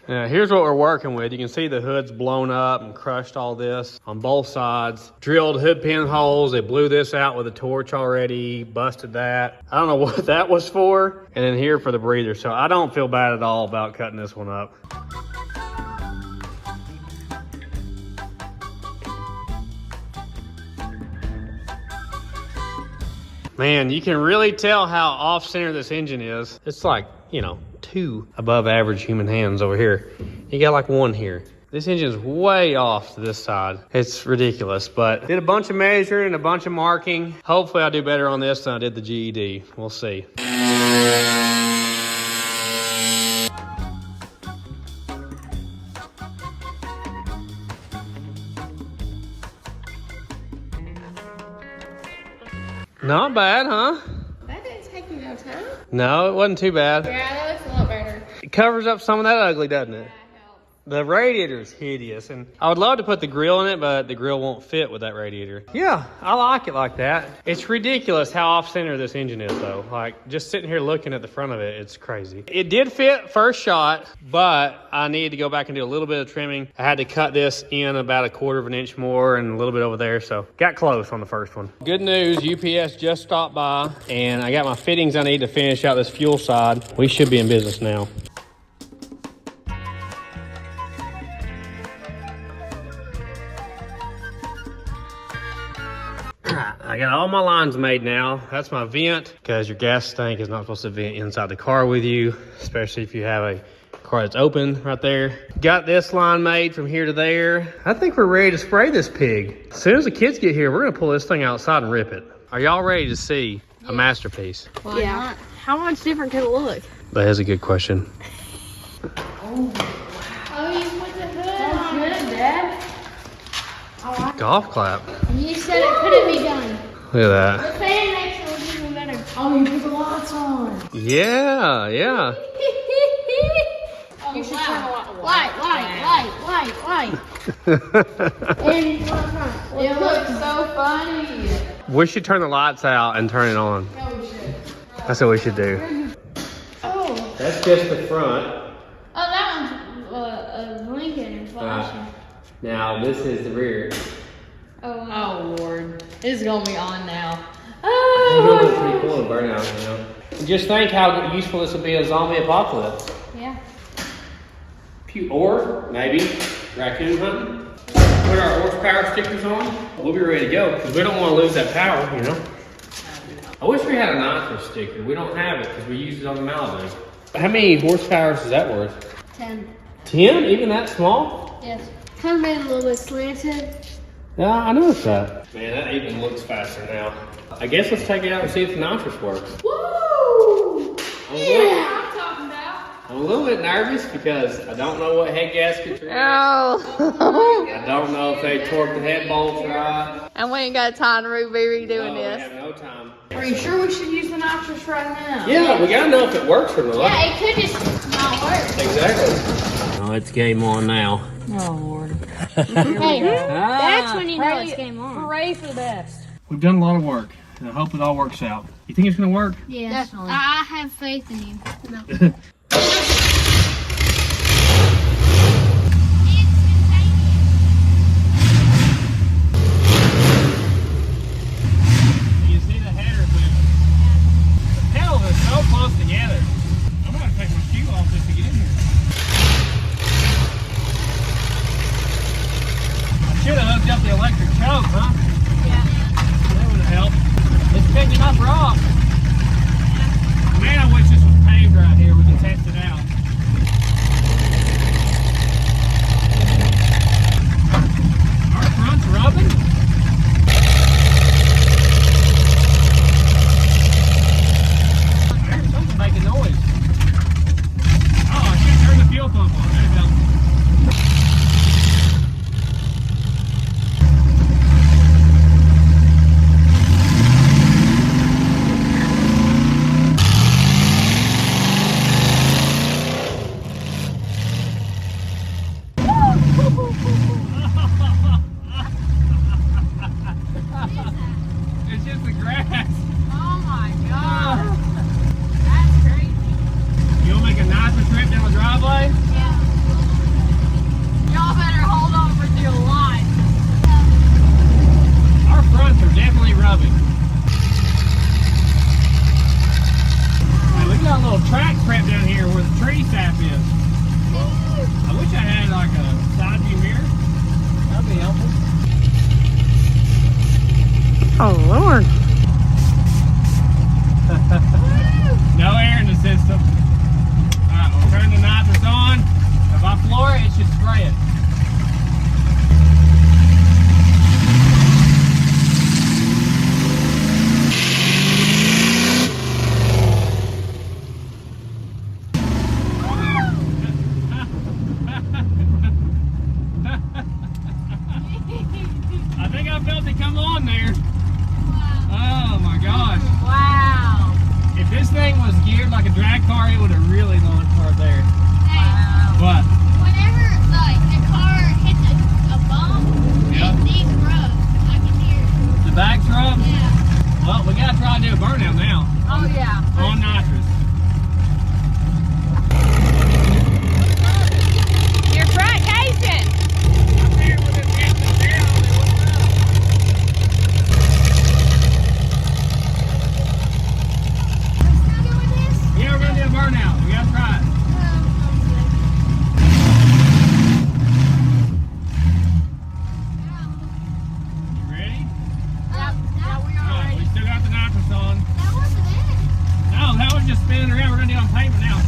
Now, here's what we're working with. You can see the hood's blown up and crushed all this on both sides. Drilled hood pin holes. They blew this out with a torch already, busted that. I don't know what that was for. And then here for the breather. So I don't feel bad at all about cutting this one up. Man, you can really tell how off-center this engine is. It's like, you know, 2 above average human hands over here. You got like 1 here. This engine is way off to this side. It's ridiculous, but did a bunch of measuring and a bunch of marking. Hopefully I'll do better on this than I did the GED. We'll see. Not bad, huh? That didn't take you no time. No, it wasn't too bad. Yeah, that looks a lot better. It covers up some of that ugly, doesn't it? The radiator's hideous, and I would love to put the grill in it, but the grill won't fit with that radiator. Yeah, I like it like that. It's ridiculous how off-center this engine is, though. Like, just sitting here looking at the front of it, it's crazy. It did fit first shot, but I needed to go back and do a little bit of trimming. I had to cut this in about 1/4 of an inch more and a little bit over there, so got close on the first one. Good news, UPS just stopped by, and I got my fittings I need to finish out this fuel side. We should be in business now. I got all my lines made now. That's my vent, because your gas tank is not supposed to vent inside the car with you, especially if you have a Of course, it's open right there. Got this line made from here to there. I think we're ready to spray this pig. As soon as the kids get here, we're gonna pull this thing outside and rip it. Are y'all ready to see a masterpiece? Why not? How much different could it look? That is a good question. Oh, you put the hood on. Good, Dad. Golf clap. You said it couldn't be done. Look at The fan makes it look even better. Oh, you put the lights on. that. Yeah, yeah. You should turn the Light. And It looks so funny. We should turn the lights out and turn it on. No, we should. That's what we should do. oh, That's just the front. that one's blinking and flashing. Now this is the rear. Oh, wow. Oh, Lord. It's going to be on now. It looks pretty cool to burn out, you know. Just think how useful this would be in a zombie apocalypse. Yeah. Or maybe raccoon hunting. Put our horsepower stickers on. We'll be ready to go because we don't want to lose that power, you know. I wish we had a Nitrous sticker. We don't have it because we use it on the Malibu. How many horsepower is that worth? 10. 10? Even that small? Yes. Kind of made it a little bit slanted. Yeah, I noticed that. Man, that even looks faster now. I guess let's take it out and see if the Nitrous works. Woo! Yeah, I'm talking about. I'm a little bit nervous because I don't know what head gaskets are. Oh. I don't know if they torque the head bolts right. And we ain't got time to be redoing No, we this. have no time. Are you sure we should use the nitrous right now? Yeah, we gotta know if it works or not. Yeah, it could just not work. Exactly. Oh, it's game on now. Oh, Lord. Hey, that's when you know it's game on. Hooray for the best. We've done a lot of work, and I hope it all works out. You think it's gonna work? Yes. Definitely. I have faith in you. No. You see the headers moving. The pedals are so close together. I'm gonna take my shoe off just to get in here. I should have hooked up the electric choke, huh? Yeah. That would have helped. It's picking up rock. Man, I wish this was paved right here. We can test it out. Our front's rubbing. There's something making noise. Oh, I should turn the fuel pump on. There it goes. It's just the grass. Oh, my God. That's crazy. You want to make a nitrous trip down the driveway? Y'all better hold on for dear life. Our fronts are definitely rubbing. Hey, we got a little track prep down here where the tree sap is. I wish I had like a side view mirror. That'd be helpful. Oh, Lord. No air in the system. Alright, we'll turn the nitrous on. If I floor it, it should spray it. I think I felt it come on there. Oh my gosh. Wow. If this thing was geared like a drag car, it would have really launched hard there. But Whenever the car hits a bump, Yeah. these rub. I can hear it. the back's rubbed. Yeah. Well, we gotta try to do a burnout now Oh, yeah. on nitrous. Your front casing. Up there with this engine down, it wouldn't rub. Still doing this? Yeah, we're gonna do a burnout. We gotta try it. You ready? Yeah, we Alright, we still got the nitrous on. That wasn't it. No, that was just spinning around. We're gonna do it on pavement now.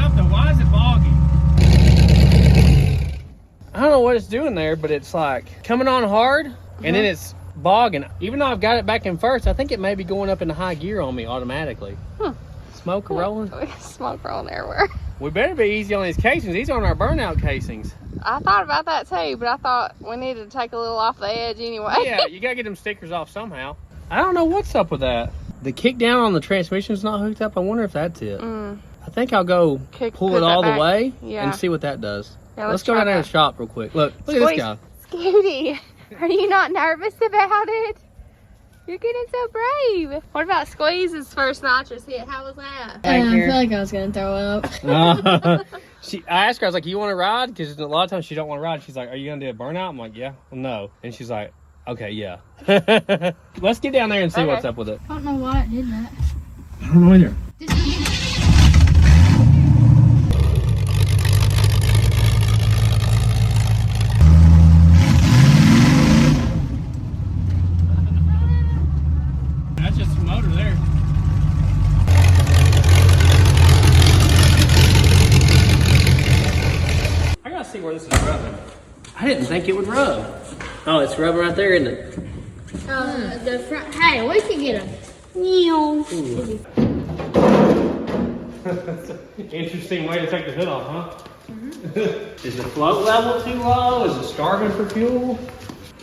something. Why is it boggy? I don't know what it's doing there, but it's like coming on hard and then it's bogging. Even though I've got it back in first, I think it may be going up into high gear on me automatically. Smoke rolling? Smoke rolling everywhere. We better be easy on these casings. These aren't our burnout casings. I thought about that too, but I thought we needed to take a little off the edge anyway. Yeah, you gotta get them stickers off somehow. I don't know what's up with that. The kick down on the transmission's not hooked up. I wonder if that's it. I think I'll go pull it all the way and see what that does. Yeah, let's go down there and shop real quick. Look at this guy. Scooty, are you not nervous about it? You're getting so brave. What about Squeeze's first nitrous hit? How was that? I feel like I was gonna throw up. I asked her, I was like, you want to ride? Because a lot of times she don't want to ride. She's like, are you going to do a burnout? I'm like, yeah. Well, no. And she's like, okay, yeah. Let's get down there and see what's up with it. I don't know why it did that. I don't know either. That's just the motor there. I gotta see where this is rubbing. I didn't think it would rub. Oh, it's rubbing right there, isn't it? The front. Hey, we can get him. Interesting way to take the hood off, huh? Is the float level too low? Is it starving for fuel?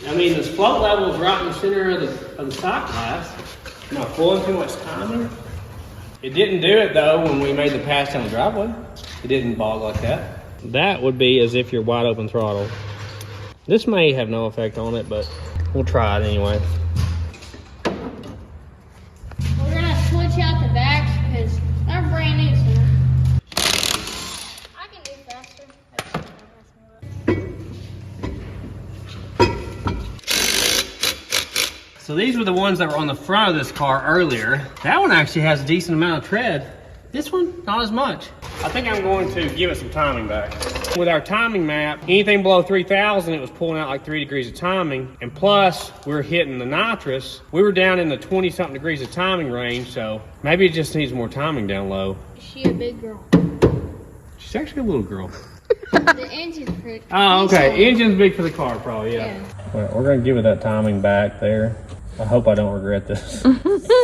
I mean, this float level is right in the center of the stock glass. Am I pulling too much timing? It didn't do it though when we made the pass down the driveway. It didn't bog like that. That would be as if you're wide open throttle. This may have no effect on it, but we'll try it anyway. We're gonna switch out the backs because they're brand new. So I can do faster. So these were the ones that were on the front of this car earlier. That one actually has a decent amount of tread. This one, not as much. I think I'm going to give it some timing back. With our timing map, anything below 3,000, it was pulling out like 3 degrees of timing. And plus, we're hitting the nitrous. We were down in the 20-something degrees of timing range, so maybe it just needs more timing down low. Is she a big girl? She's actually a little girl. The engine's pretty. Oh, okay. Engine's big for the car, probably, yeah. All right, we're going to give it that timing back there. I hope I don't regret this.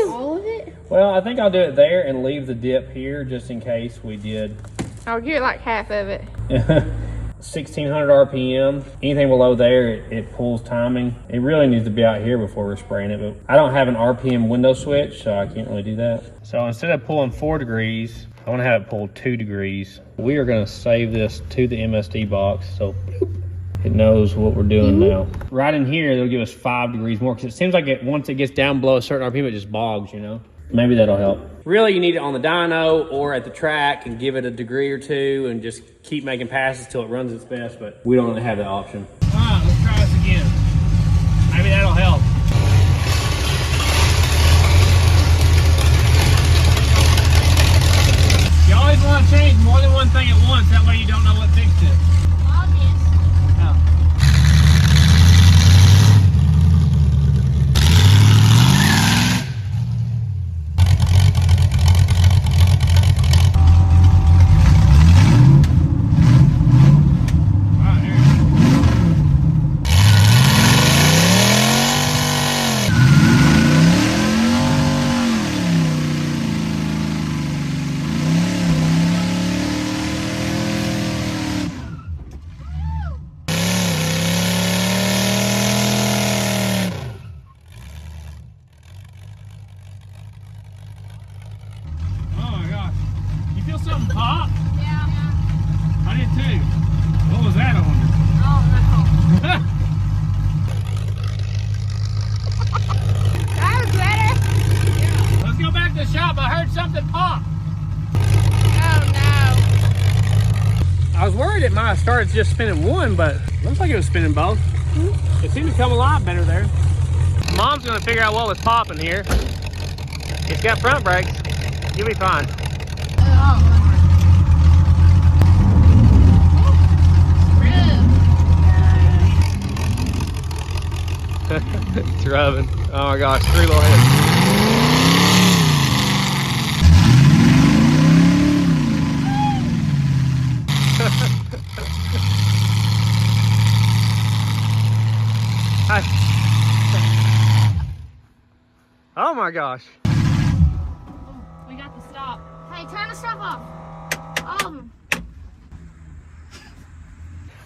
All of it? Well, I think I'll do it there and leave the dip here just in case we did. I'll give it like half of it. 1600 RPM. Anything below there, it pulls timing. It really needs to be out here before we're spraying it, but I don't have an RPM window switch, so I can't really do that. So instead of pulling 4 degrees, I want to have it pull 2 degrees. We are going to save this to the MSD box, so bloop, it knows what we're doing now. Right in here, it'll give us 5 degrees more, because it seems like once it gets down below a certain RPM, it just bogs, you know? Maybe that'll help. Really, you need it on the dyno or at the track and give it a degree or two and just keep making passes till it runs its best, but we don't have that option. All right, let's try this again. Maybe that'll help. You always want to change more than one thing at once, that way you don't know what fixed it. Something pop? Yeah. I did too. What was that, I wonder? Oh, no. That was better. Let's go back to the shop. I heard something pop. Oh, no. I was worried it might have started just spinning one, but looks like it was spinning both. It seemed to come a lot better there. Mom's gonna figure out what was popping here. It's got front brakes. You'll be fine. It's rubbing. Oh my gosh, 3 little heads. my gosh. We got to stop. Hey, turn the stuff off.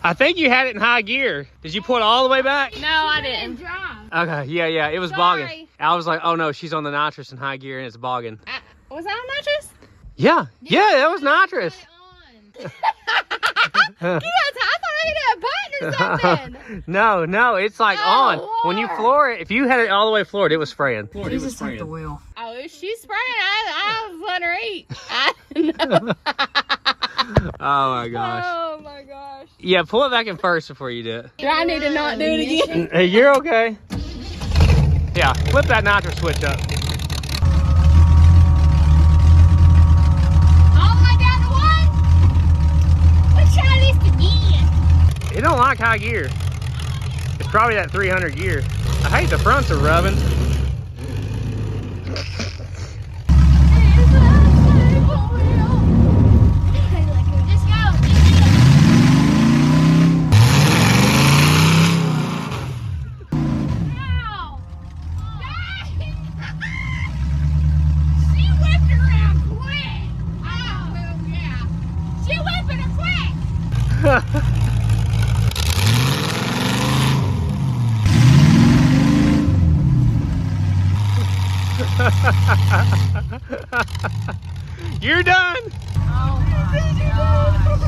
I think you had it in high gear. Did you pull it all the way back? No, I didn't. Drive. Okay, yeah, it was bogging. I was like, oh no, she's on the nitrous in high gear and it's bogging. Was that on nitrous? Yeah, that was nitrous. I thought I hit a button or something. No, it's like on. When you floor it, if you had it all the way floored, it was spraying. Jesus took the wheel. Oh, if she's spraying, I was letting her eat. I know. Oh my gosh. Oh my gosh. Yeah, pull it back in first before you do it. Do I need to not do it again? Hey, you're okay. Yeah, flip that nitrous switch up. All the way down to 1. Let's try this again. It don't like high gear. It's probably that 300 gear. I hate the fronts are rubbing. Just go. Ow. She whipped around quick. Oh, yeah. She whipping her quick. You're done. Oh my gosh.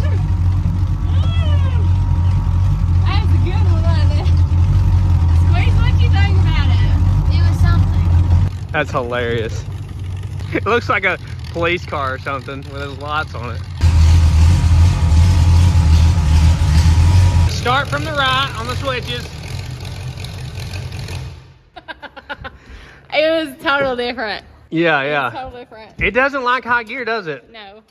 That was a good one, wasn't it? Squeeze, what you think about it? It was something. That's hilarious. It looks like a police car or something with those lights on it. Start from the right on the switches. It was total different. Yeah. Total different. It doesn't like high gear, does it? No.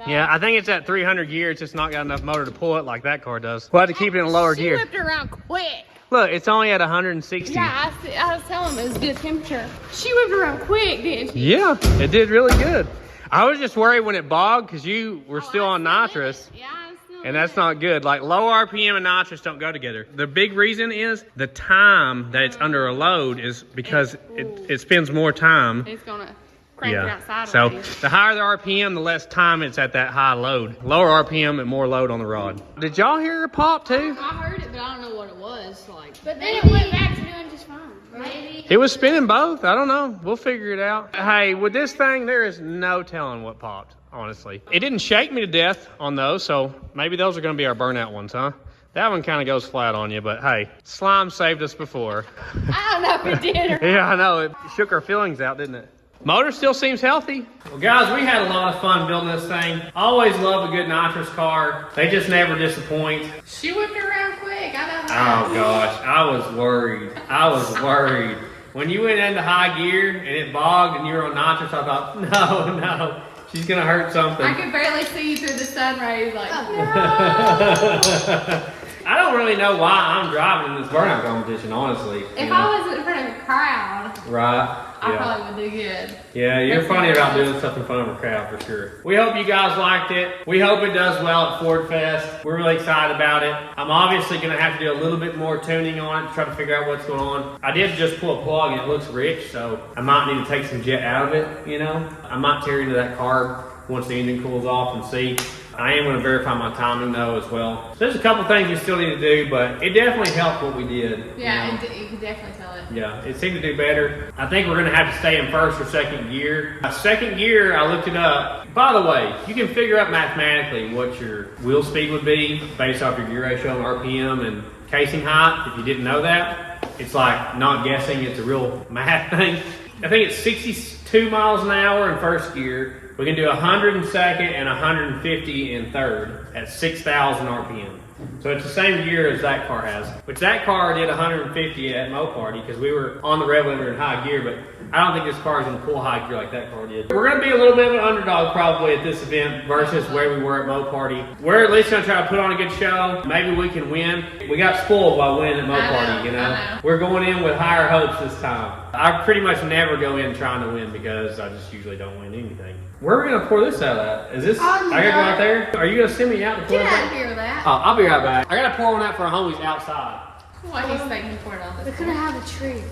Yeah, I think it's at 300 gear. It's just not got enough motor to pull it like that car does. We'll have to keep it in a lower She gear. whipped her around quick. Look, it's only at 160. Yeah, I was telling him it was good temperature. She whipped around quick, didn't she? Yeah, it did really good. I was just worried when it bogged because you were still on nitrous. Yeah, I was still And that's not good. Like low RPM and nitrous don't go together. The big reason is the time that it's under a load is because it spends more time. It's gonna crank it outside. So already. the higher the RPM, the less time it's at that high load. Lower RPM and more load on the rod. Did y'all hear it pop too? I heard it, but I don't know what it was. Like, But then it went back to doing just fine. Maybe. It was spinning both. I don't know. We'll figure it out. Hey, with this thing, there is no telling what popped, honestly. It didn't shake me to death on those, so maybe those are going to be our burnout ones, huh? That one kind of goes flat on you, but hey, slime saved us before. I don't know if it did or Yeah, I know. It shook our feelings out, didn't it? Motor still seems healthy. Well, guys, we had a lot of fun building this thing. Always love a good nitrous car. They just never disappoint. She whipped her around quick. I know that. Oh, gosh. I was worried. When you went into high gear and it bogged and you were on nitrous, I thought, no, she's going to hurt something. I could barely see you through the sun rays. Like, I don't really know why I'm driving in this burnout competition, honestly. if I was in front of a crowd, Right. I probably would do good. Yeah, you're funny about doing stuff in front of a crowd for sure. We hope you guys liked it. We hope it does well at Ford Fest. We're really excited about it. I'm obviously going to have to do a little bit more tuning on it to try to figure out what's going on. I did just pull a plug and it looks rich, so I might need to take some jet out of it, you know. I might tear into that carb once the engine cools off and see. I am going to verify my timing though as well. So there's a couple things you still need to do, but it definitely helped what we did. Yeah, you know? you could definitely tell it. Yeah, it seemed to do better. I think we're going to have to stay in first or second gear. Second gear, I looked it up. By the way, you can figure out mathematically what your wheel speed would be based off your gear ratio and RPM and casing height. If you didn't know that, it's like not guessing. It's a real math thing. I think it's 62 miles an hour in first gear. We can do 100 in second and 150 in third at 6,000 RPM. So it's the same gear as that car has, which that car did 150 at Mo Party because we were on the rev limiter in high gear, but I don't think this car is going to pull high gear like that car did. We're going to be a little bit of an underdog probably at this event versus where we were at Mo Party. We're at least going to try to put on a good show. Maybe we can win. We got spoiled by winning at Mo Party, you know. I know. We're going in with higher hopes this time. I pretty much never go in trying to win because I just usually don't win anything. Where are we going to pour this out at? Is this, I got to go out there? Are you going to send me out to pour Get it out out? of here with that. Oh, I'll be right back. I got to pour one out for our homies outside. What he's thinking for it on We this. could have had a tree.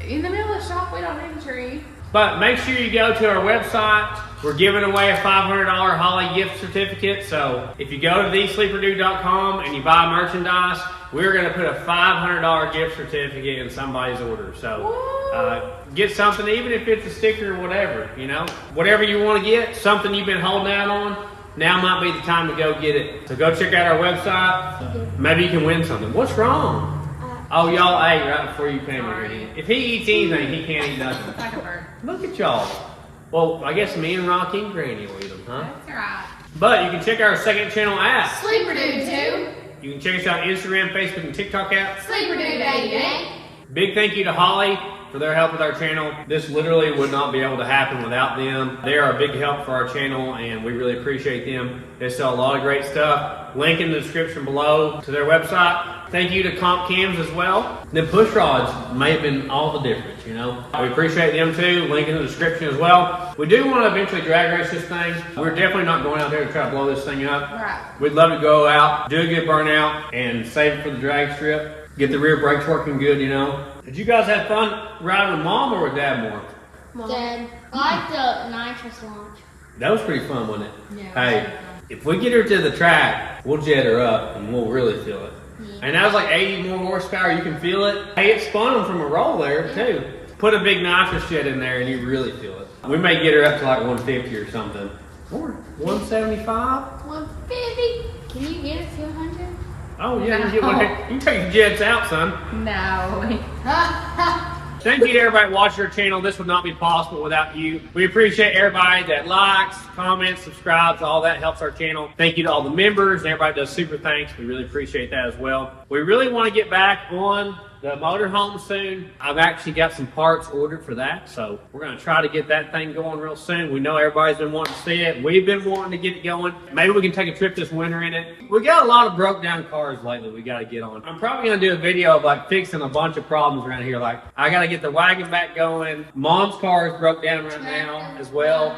In the middle of the shop, we don't need a tree. But make sure you go to our website. We're giving away a $500 Holley gift certificate. So if you go to thesleeperdue.com and you buy merchandise, we're going to put a $500 gift certificate in somebody's order. So get something, even if it's a sticker or whatever, you know. Whatever you want to get, something you've been holding out on, now might be the time to go get it. So go check out our website. Maybe you can win something. What's wrong? Oh, y'all ate right before you came over here. If he eats anything, he can't eat nothing. Like a bird. Look at y'all. Well, I guess me and Rocky and Granny will eat them, huh? That's right. But you can check our second channel app. Sleeper Dude 2. You can check us out on Instagram, Facebook, and TikTok app. Sleeper Dude 88. Big thank you to Holley for their help with our channel. This literally would not be able to happen without them. They are a big help for our channel, and we really appreciate them. They sell a lot of great stuff. Link in the description below to their website. Thank you to Comp Cams as well. The push rods may have been all the difference, you know. We appreciate them too. Link in the description as well. We do want to eventually drag race this thing. We're definitely not going out there to try to blow this thing up. Right. We'd love to go out, do a good burnout, and save it for the drag strip. Get the rear brakes working good, you know. Did you guys have fun riding with Mom or with Dad more? Dad, I like the nitrous launch. That was pretty fun, wasn't it? Yeah. Hey, if we get her to the track, we'll jet her up and we'll really feel it. Yeah. And that was like 80 more horsepower. You can feel it. Hey, it spun them from a roll there too. Put a big nitrous jet in there and you really feel it. We may get her up to like 150 or something. Or 175? 150. Can you get it to 100? Oh yeah, you can take the jets out, son. No. Thank you to everybody watching our channel. This would not be possible without you. We appreciate everybody that likes, comments, subscribes. All that helps our channel. Thank you to all the members and everybody does super thanks. We really appreciate that as well. We really want to get back on the motorhome soon. I've actually got some parts ordered for that, so we're going to try to get that thing going real soon. We know everybody's been wanting to see it. We've been wanting to get it going. Maybe we can take a trip this winter in it. We got a lot of broke down cars lately we got to get on. I'm probably going to do a video of like fixing a bunch of problems around here. Like I got to get the wagon back going. Mom's car is broke down right now as well.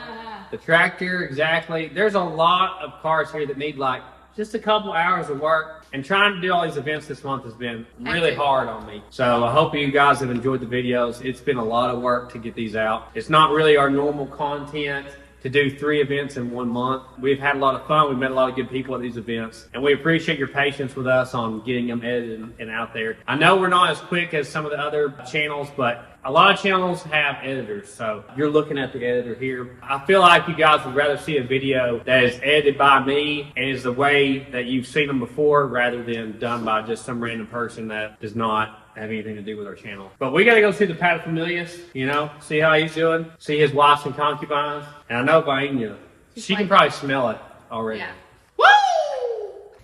The tractor, exactly. There's a lot of cars here that need like just a couple hours of work, and trying to do all these events this month has been really hard on me. So I hope you guys have enjoyed the videos. It's been a lot of work to get these out. It's not really our normal content to do 3 events in 1 month. We've had a lot of fun. We've met a lot of good people at these events, and we appreciate your patience with us on getting them edited and out there. I know we're not as quick as some of the other channels, but a lot of channels have editors, so you're looking at the editor here. I feel like you guys would rather see a video that is edited by me and is the way that you've seen them before rather than done by just some random person that does not have anything to do with our channel. But we gotta go see the paterfamilias, you know, see how he's doing, see his wives and concubines. And I know Vaina, she can probably smell it already. Yeah. Woo!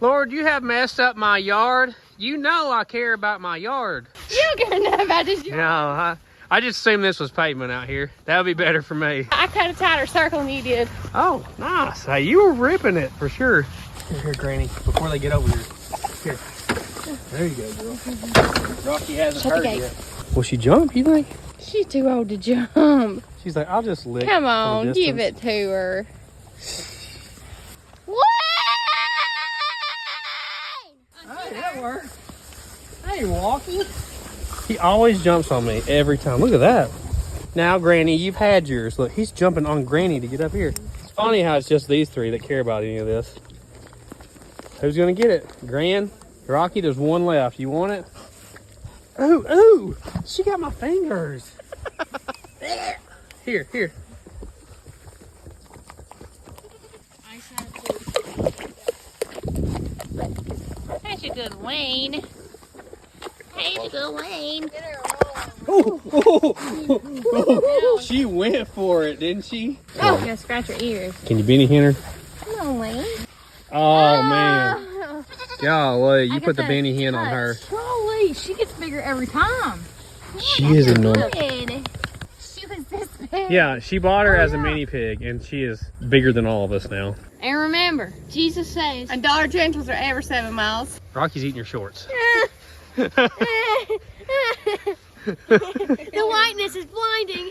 Lord, you have messed up my yard. You know I care about my yard. You don't care enough about this yard. No, I just assumed this was pavement out here. That would be better for me. I cut a tighter circle than you did. Oh, nice. Hey, you were ripping it for sure. Here, Granny, before they get over here. Here. There you go, girl. Rocky hasn't heard yet. Will she jump, you think? She's too old to jump. She's like, I'll just lick. Come on, give it to her. Hey, that worked. Hey, Walkie. He always jumps on me every time. Look at that. Now, Granny, you've had yours. Look, he's jumping on Granny to get up here. It's funny how it's just these 3 that care about any of this. Who's going to get it? Gran? Rocky, there's 1 left. You want it? Ooh, ooh. She got my fingers. Here, here. That's a good Wayne. Hey, a good Wayne. Ooh, ooh, ooh. She went for it, didn't she? Oh, gonna scratch her ears. Can you Benny Hinner? No, Wayne. Oh, man. Golly, you put the Benny Hinn on her. Holy, she gets bigger every time. She is enormous. She was this big. Yeah, she bought her as a mini pig, and she is bigger than all of us now. And remember, Jesus says, And Dollar Generals are every 7 miles. Rocky's eating your shorts. the whiteness is blinding.